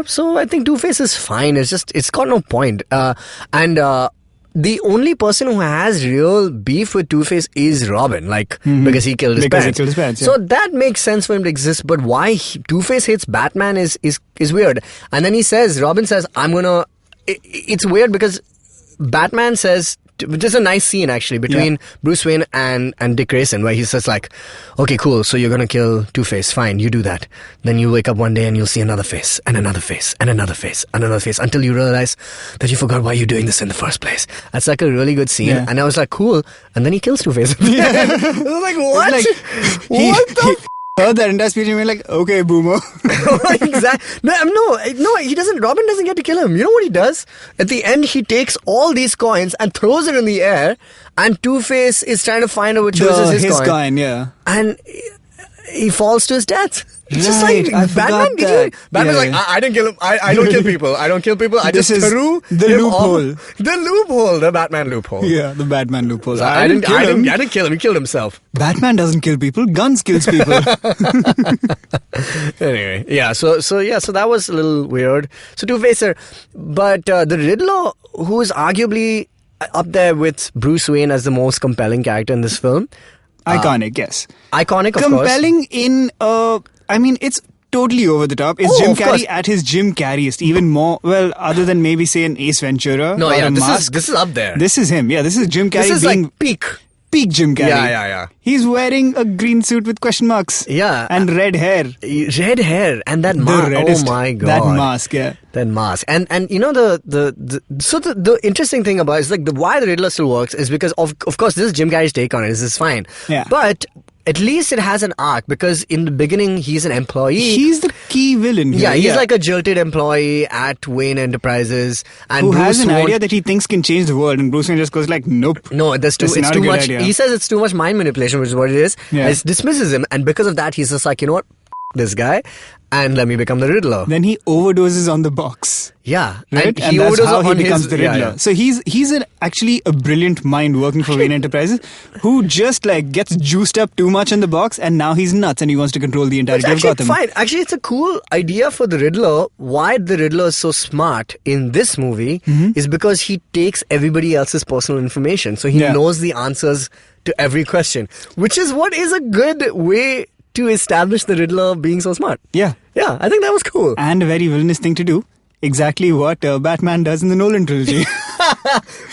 so I think Two-Face is fine. It's got no point. The only person who has real beef with Two-Face is Robin, because he killed his parents. So that makes sense for him to exist, but why Two-Face hates Batman is weird. And then Robin says, it's weird because Batman says, just a nice scene actually between Bruce Wayne and Dick Grayson, where he says okay, cool, so you're gonna kill Two-Face, fine, you do that. Then you wake up one day and you'll see another face and another face and another face and another face until you realize that you forgot why you're doing this in the first place. That's a really good scene, and I was cool. And then he kills Two-Face. I was what? What the? heard that entire speech and went like, okay, boomer. Exactly. No, he doesn't. Robin doesn't get to kill him. You know what he does? At the end, he takes all these coins and throws it in the air, and Two-Face is trying to find out which was his coin. Yeah. And he falls to his death. It's just Right, like I Batman. forgot that. Batman's like, I didn't kill him. I don't kill people. I don't kill people. I This just is threw the him loophole. off. The loophole. The Batman loophole. Yeah, the Batman loophole. So I didn't kill him. He killed himself. Batman doesn't kill people. Guns kills people. Anyway, yeah. So that was a little weird. So Two-Facer, but the Riddler, who is arguably up there with Bruce Wayne as the most compelling character in this film. Iconic, yes. Iconic, of Compelling in, I mean, it's totally over the top. Is Jim of course. Carrey at his Jim Carreyest? Even more, well, other than maybe say an Ace Ventura No, or yeah, a Mask. this is up there. This is him. Yeah, this is Jim Carrey This is being like peak. peak Jim Carrey. Yeah. He's wearing a green suit with question marks. Yeah. And red hair. Red hair and that The mask. reddest. Oh my god. That mask, yeah. That mask. And you know the interesting thing about it is like why the Riddler still works is because of course this is Jim Carrey's take on it. This is fine. Yeah. But at least it has an arc because in the beginning he's an employee. He's the key villain here. Yeah, he's like a jilted employee at Wayne Enterprises, and who Bruce has an won't- idea that he thinks can change the world, and Bruce Wayne just goes like, nope. No, It's it's not a too good much. idea. He says it's too much mind manipulation, which is what it is. Yeah. It dismisses him, and because of that, he's just like, you know what, this guy, and let me become the Riddler. Then he overdoses on the box. Yeah, Right? and And he that's overdoses how he on becomes his, the Riddler. Yeah. So he's actually a brilliant mind working for Wayne Enterprises who just like gets juiced up too much in the box and now he's nuts and he wants to control the entirety of Actually, Gotham. fine. Actually, it's a cool idea for the Riddler. Why the Riddler is so smart in this movie is because he takes everybody else's personal information. So he Yeah. knows the answers to every question, which is what is a good way to establish the Riddler being so smart. Yeah. Yeah, I think that was cool. And a very villainous thing to do. Exactly what Batman does in the Nolan trilogy.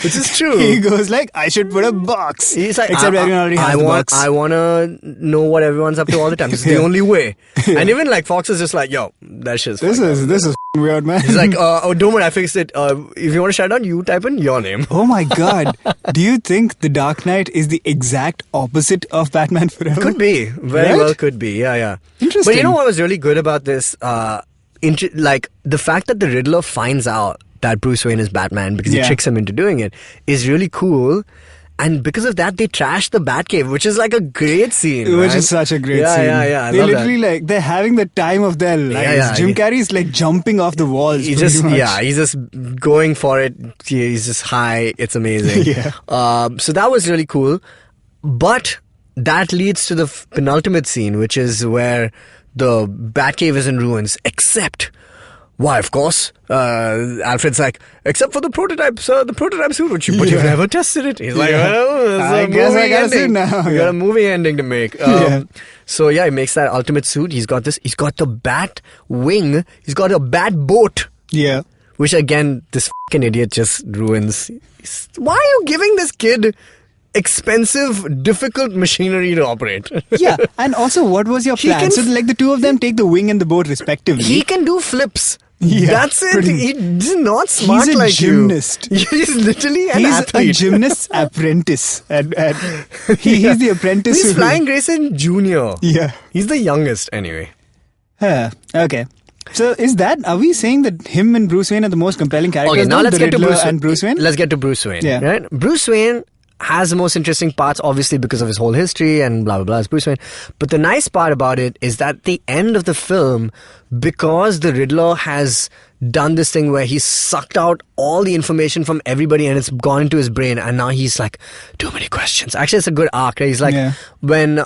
Which is true. He goes like, I should put a box. He's like, Except everyone already has the box. I want to know what everyone's up to all the time. It's the only way. And even like Fox is just like, yo, that shit's This is weird, man. He's like, oh, don't worry, I fixed it. If you want to shut down, you type in your name. Oh my god. Do you think The Dark Knight is the exact opposite of Batman Forever? Could be. Very Right? well could be. Yeah. Interesting. But you know what was really good about this? Like, the fact that the Riddler finds out that Bruce Wayne is Batman because he Yeah. tricks him into doing it is really cool. And because of that, they trash the Batcave, which is like a great scene. Which man. is such a great yeah, scene. Yeah. I They love literally like they're having the time of their lives. yeah, Jim yeah. Carrey's like jumping off the walls. He's pretty just much. he's just going for it. He's just high. It's amazing. Yeah. So that was really cool, but that leads to the penultimate scene, which is where the Batcave is in ruins. Except, why? Of course, Alfred's like, except for the prototype suit, but you've never tested it. He's like, well, it's I a guess movie I gotta see it ending. now. We Yeah. got a movie ending to make. Yeah. So yeah, he makes that ultimate suit. He's got this. He's got the bat wing. He's got a bat boat. Yeah. Which again, this fucking idiot just ruins. Why are you giving this kid expensive, difficult machinery to operate? Yeah. And also, what was your He plan? can So like the two of them take the wing and the boat respectively. He can do flips. Yeah, That's it. pretty- He's not smart He's a like gymnast. you. He's literally an He's athlete. a gymnast's apprentice. He's the apprentice. He's who- Flying Grayson Jr. Yeah. He's the youngest anyway. Okay. So are we saying that him and Bruce Wayne are the most compelling characters? Okay, now though? let's The get to Riddler Bruce and Bruce Wayne. Let's get to Bruce Wayne. Yeah. Right? Bruce Wayne has the most interesting parts, obviously, because of his whole history and blah, blah, blah. It's Bruce Wayne. But the nice part about it is that at the end of the film, because the Riddler has done this thing where he's sucked out all the information from everybody and it's gone into his brain, and now he's like, too many questions. Actually, it's a good arc. Right? He's like, Yeah. when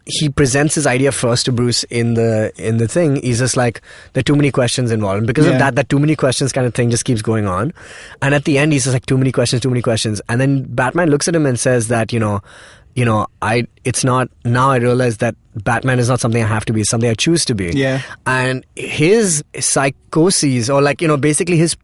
he presents his idea first to Bruce in the thing, he's just like, there are too many questions involved. And because of Yeah. that too many questions kind of thing just keeps going on. And at the end, he's just like, too many questions. And then Batman looks at him and says that, it's not, now I realize that Batman is not something I have to be, it's something I choose to be. Yeah. And his psychoses, or like, basically his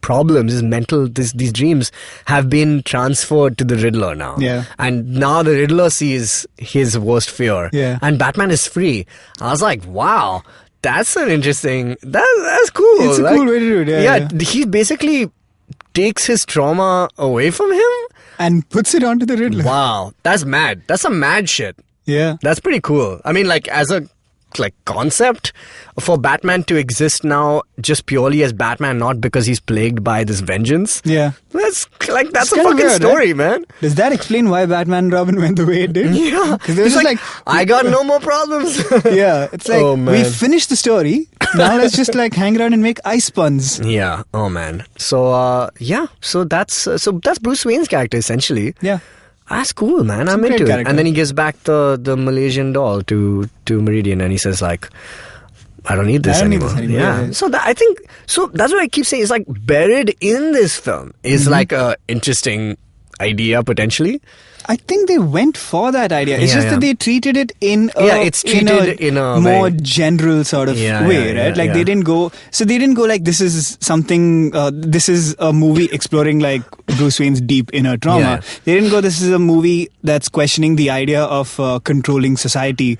problems, his mental, these dreams have been transferred to the Riddler now. Yeah. And now the Riddler sees his worst fear. Yeah. And Batman is free. I was like, wow, that's an interesting, that's cool. It's a cool way to do it, yeah. He basically takes his trauma away from him. And puts it onto the Riddler. Wow, that's mad. That's some mad shit. Yeah. That's pretty cool. I mean, like, as a concept for Batman to exist now just purely as Batman, not because he's plagued by this vengeance. Yeah. That's a kinda fucking weird, story, right? man. Does that explain why Batman and Robin went the way it did? Yeah. Because they were just like, I got no more problems. yeah, it's like, Oh, man. we finished the story. Now let's just like hang around and make ice puns. Yeah. Oh, man. So, So that's Bruce Wayne's character, essentially. Yeah. That's cool, man. It's a I'm great into it. character. And then he gives back the Malaysian doll to Meridian, and he says, like, I don't need this anymore. Yeah. So I think that's what I keep saying. Is like buried in this film is like a interesting idea potentially. I think they went for that idea. It's just that they treated it in a, it's treated in a more very general sort of way, right? Like they didn't go. So they didn't go like this is something. This is a movie exploring like Bruce Wayne's deep inner trauma. Yeah. They didn't go. This is a movie that's questioning the idea of controlling society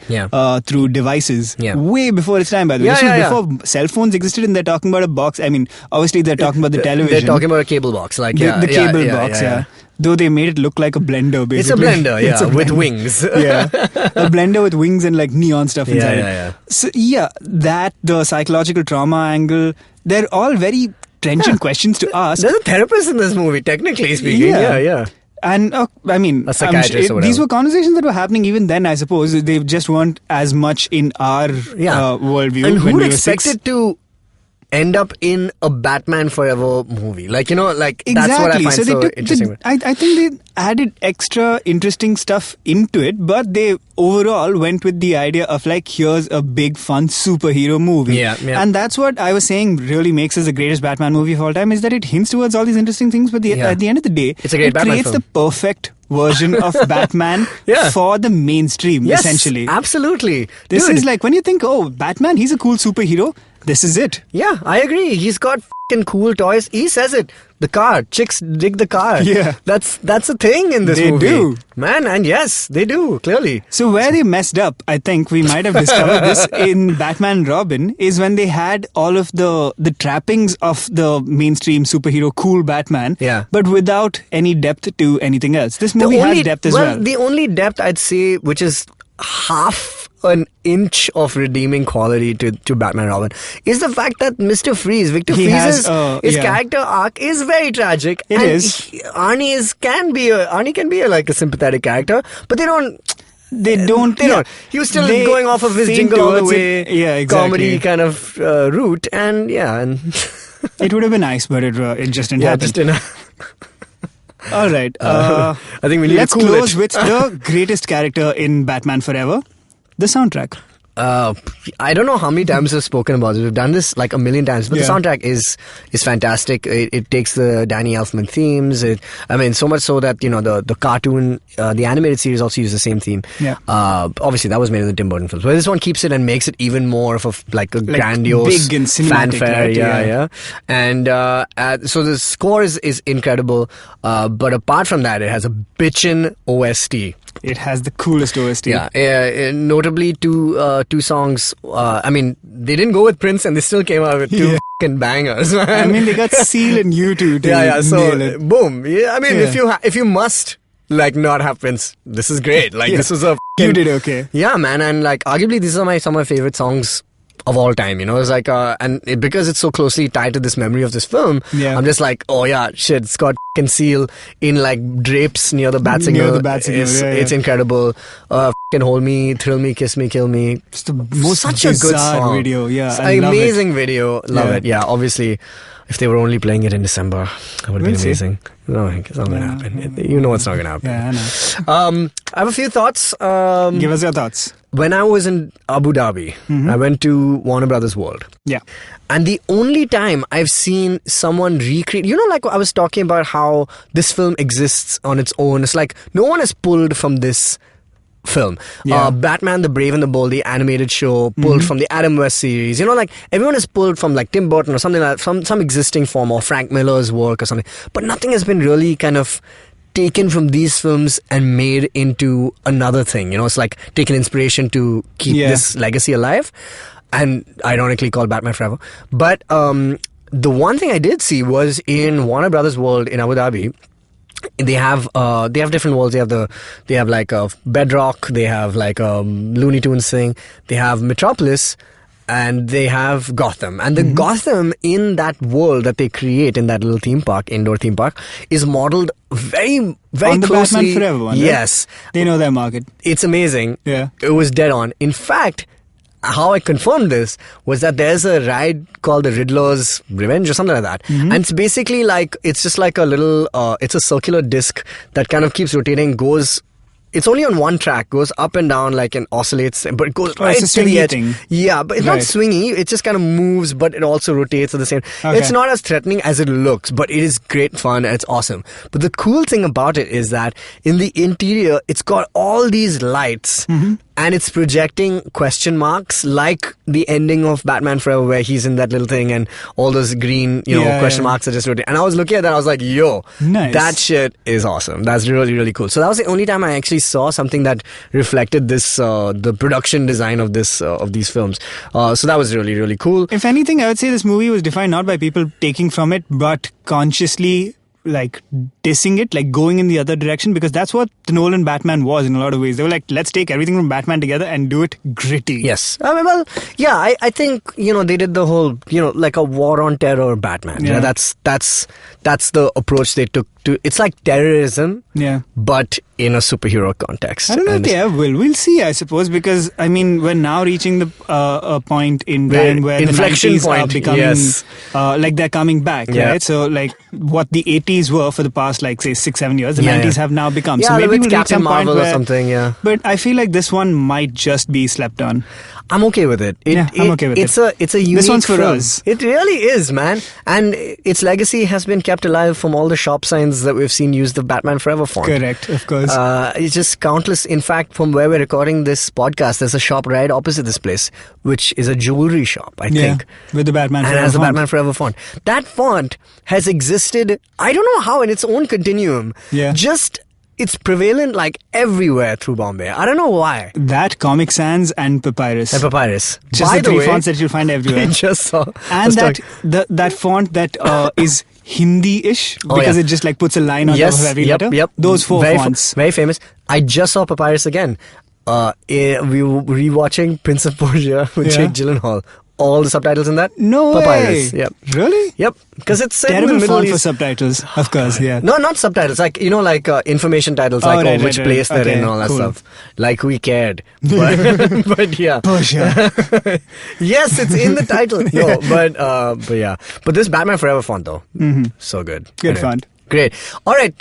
through devices. Yeah. Way before its time, by the way. This was before cell phones existed, and they're talking about a box. I mean, obviously they're talking about the television. They're talking about a cable box, like the cable box. Yeah. Though they made it look like a blender, basically. It's a blender, yeah, with wings. Yeah. A blender with wings and like neon stuff inside Yeah. So, that, the psychological trauma angle, they're all very trenchant questions to ask. There's a therapist in this movie, technically speaking. Yeah. And I mean, a psychiatrist or whatever. These were conversations that were happening even then, I suppose. They just weren't as much in our worldview. And who when would we were expect 6. it to end up in a BatFan Forever movie? Like, Exactly. that's what I find so interesting. I think they added extra interesting stuff into it, but they overall went with the idea of like, here's a big fun superhero movie. Yeah. And that's what I was saying really makes us the greatest Batman movie of all time, is that it hints towards all these interesting things, but at the end of the day, it's a great Batman creates film. the perfect version of Batman for the mainstream, essentially. Absolutely. This is like, when you think, oh, Batman, he's a cool superhero, this is it. Yeah, I agree. He's got fucking cool toys. He says it. The car. Chicks dig the car. Yeah. That's a thing in this movie. They do. Man, and yes, they do, clearly. So where they messed up, I think we might have discovered this in Batman and Robin, is when they had all of the trappings of the mainstream superhero cool Batman, but without any depth to anything else. This movie has depth as well. The only depth I'd say, which is half an inch of redeeming quality to Batman and Robin, is the fact that Mr. Freeze, Victor Freeze's character arc is very tragic. It is. Arnie can be a sympathetic character, but they don't. He was still going off of his Jingle All the Way comedy kind of route, and it would have been nice, but it just didn't happen. All right. I think we need let's close with the greatest character in Batman Forever, the soundtrack. I don't know how many times we've spoken about it. We've done this like a million times, but the soundtrack is fantastic. It takes the Danny Elfman themes. So much so that the cartoon, the animated series also uses the same theme. Yeah. Obviously, that was made in the Tim Burton films, but this one keeps it and makes it even more of a grandiose, big and cinematic, fanfare. right? Yeah. And so the score is incredible. But apart from that, it has a bitchin' OST. It has the coolest OST. Yeah, notably two songs. They didn't go with Prince, and they still came out with two fucking bangers. Man. I mean, they got Seal and U2 to So nail it. boom. Yeah, if you must not have Prince, this is great. This was you did okay. Yeah, man, and arguably these are some of my favorite songs of all time. It's like because it's so closely tied to this memory of this film, I'm just like, oh yeah, shit, it's got Seal in drapes near the bat signal. It's incredible. Hold Me, Thrill Me, Kiss Me, Kill Me. It's the most such a good song. video. Yeah, it's an amazing video. Love it. Yeah, obviously, if they were only playing it in December, that would be amazing. No, it's not going to happen. You know it's not going to happen. Yeah, I know. I have a few thoughts. Give us your thoughts. When I was in Abu Dhabi, I went to Warner Brothers World. Yeah. And the only time I've seen someone recreate, like I was talking about how this film exists on its own. It's like no one has pulled from this film. Batman the Brave and the Bold, the animated show, pulled from the Adam West series. Everyone is pulled from Tim Burton or something like that, some existing form, or Frank Miller's work or something. But nothing has been really kind of taken from these films and made into another thing. It's like taking inspiration to keep this legacy alive, and ironically called Batman Forever. But the one thing I did see was in Warner Brothers World in Abu Dhabi, They have different worlds. They have like a Bedrock. They have like a Looney Tunes thing. They have Metropolis. And they have Gotham. And the Gotham in that world that they create in that little indoor theme park, is modeled very, very on the closely. Batman Forever one, yes. Right? They know their market. It's amazing. Yeah. It was dead on. In fact, how I confirmed this was that there's a ride called the Riddler's Revenge or something like that. And it's basically like, it's just like a little, it's a circular disc that kind of keeps rotating, it's only on one track, goes up and down like and oscillates, but it goes right to the edge. Thing. Yeah, but it's not swingy. It just kind of moves, but it also rotates at the same. Okay. It's not as threatening as it looks, but it is great fun and it's awesome. But the cool thing about it is that in the interior, it's got all these lights. And it's projecting question marks like the ending of Batman Forever where he's in that little thing and all those green, question marks are just rotating. And I was looking at that, I was like, yo, nice. That shit is awesome. That's really, really cool. So that was the only time I actually saw something that reflected this, the production design of this, of these films. So that was really, really cool. If anything, I would say this movie was defined not by people taking from it, but consciously like dissing it, like going in the other direction, because that's what the Nolan Batman was in a lot of ways. They were like, let's take everything from Batman together and do it gritty. Yes. I think, they did the whole, like a war on terror Batman. Yeah. That's the approach they took to, it's like terrorism, but in a superhero context. I don't know if they ever will. We'll see, I suppose, because, I mean, we're now reaching the a point in time where the 90s are becoming, like they're coming back, right? So, like, what the 80s were for the past, like, say, 6-7 years, the 90s have now become. So maybe we'll reach some Marvel point or something, But I feel like this one might just be slept on. I'm okay with it. I'm okay with it. It's a unique This one's for film. us. It really is, man. And its legacy has been kept alive from all the shop signs that we've seen use the Batman Forever font. Correct, of course. It's just countless. In fact, from where we're recording this podcast, there's a shop right opposite this place, which is a jewelry shop, I think. With the Batman Forever and has the font. Batman Forever font. That font has existed, I don't know how, in its own continuum. Yeah. It's prevalent like everywhere through Bombay. I don't know why. That, Comic Sans and Papyrus. And Papyrus. Just By the three way, fonts that you'll find everywhere. I just saw. And that font that is Hindi-ish because it just like puts a line on top of every letter. Yep. Those four fonts. Very famous. I just saw Papyrus again. We were rewatching Prince of Persia with Jake Gyllenhaal. All the subtitles in that? No Papyrus. way. Yep. Really? Yep. Because it's set in the Terrible Middle font East. for subtitles, of course, yeah. No, not subtitles. Like, information titles, which place they're in and all that stuff. Like we cared. But yeah. Persia. Yes, it's in the title. No, but yeah. But this Batman Forever font though. So good. Good font. Great. All right.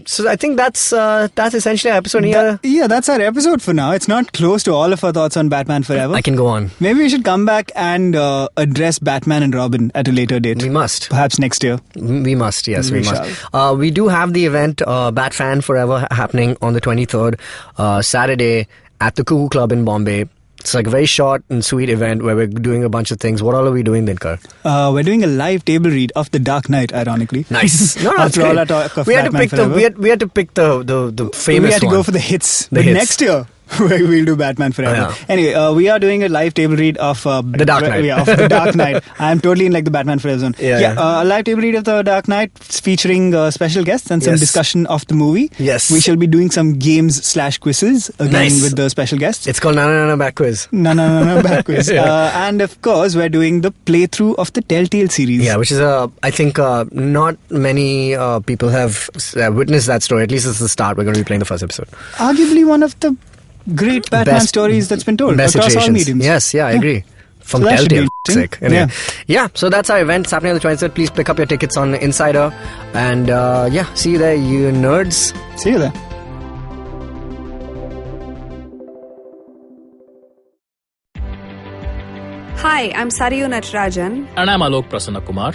So I think that's essentially our episode here. Yeah, that's our episode for now. It's not close to all of our thoughts on Batman Forever. I can go on. Maybe we should come back and address Batman and Robin at a later date. We must. Perhaps next year. We must. Yes, we must. Shall. We do have the event BatFan Forever happening on the 23rd, Saturday at the Cuckoo Club in Bombay. It's like a very short and sweet event where we're doing a bunch of things. What all are we doing, Dinkar? We're doing a live table read of The Dark Knight, ironically. Nice. No, After all our talk of Batman Forever. We had to pick the famous one. We had to go for the hits. The hits. Next year, we'll do Batman Forever. Oh, yeah. Anyway, we are doing a live table read of The Dark Knight. Of The Dark Knight. I'm totally in like the Batman Forever zone. A live table read of The Dark Knight featuring special guests and some discussion of the movie. Yes. We shall be doing some games/quizzes again with the special guests. It's called No Back Quiz. No Back Quiz. And of course, we're doing the playthrough of the Telltale series. Yeah, which is I think not many people have witnessed that story. At least it's the start. We're going to be playing the first episode. Arguably one of the great Batman stories that's been told across all mediums. Yes, I agree. From Telltale, sick. Anyway. So that's our event. It's happening on the 23rd. Please pick up your tickets on Insider. And see you there, you nerds. See you there. Hi, I'm Sarayu Natarajan. And I'm Alok Prasanna Kumar.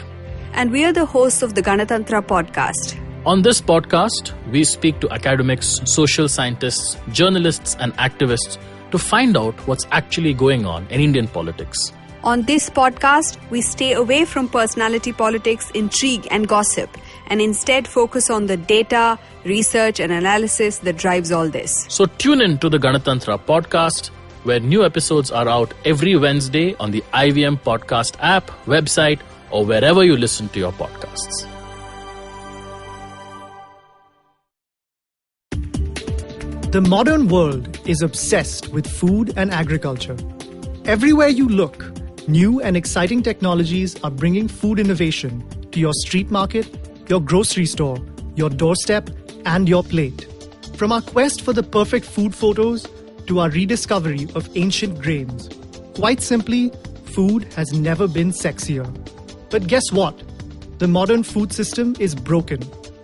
And we are the hosts of the Ganatantra podcast. On this podcast, we speak to academics, social scientists, journalists, and activists to find out what's actually going on in Indian politics. On this podcast, we stay away from personality politics, intrigue, and gossip, and instead focus on the data, research, and analysis that drives all this. So tune in to the Ganatantra podcast, where new episodes are out every Wednesday on the IVM Podcast app, website, or wherever you listen to your podcasts. The modern world is obsessed with food and agriculture. Everywhere you look, new and exciting technologies are bringing food innovation to your street market, your grocery store, your doorstep, and your plate. From our quest for the perfect food photos to our rediscovery of ancient grains. Quite simply, food has never been sexier. But guess what? The modern food system is broken.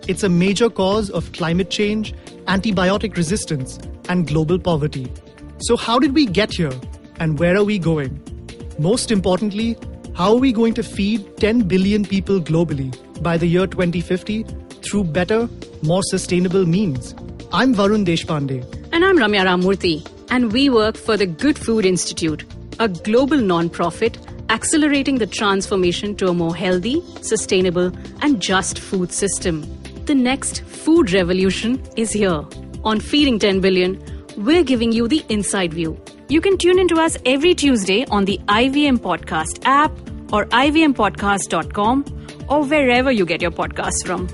It's a major cause of climate change, antibiotic resistance, and global poverty. So how did we get here, and where are we going? Most importantly, how are we going to feed 10 billion people globally by the year 2050 through better, more sustainable means? I'm Varun Deshpande. And I'm Ramya Ramurthy. And we work for the Good Food Institute, a global non-profit accelerating the transformation to a more healthy, sustainable, and just food system. The next food revolution is here. On Feeding 10 Billion, we're giving you the inside view. You can tune into us every Tuesday on the IVM Podcast app or ivmpodcast.com or wherever you get your podcasts from.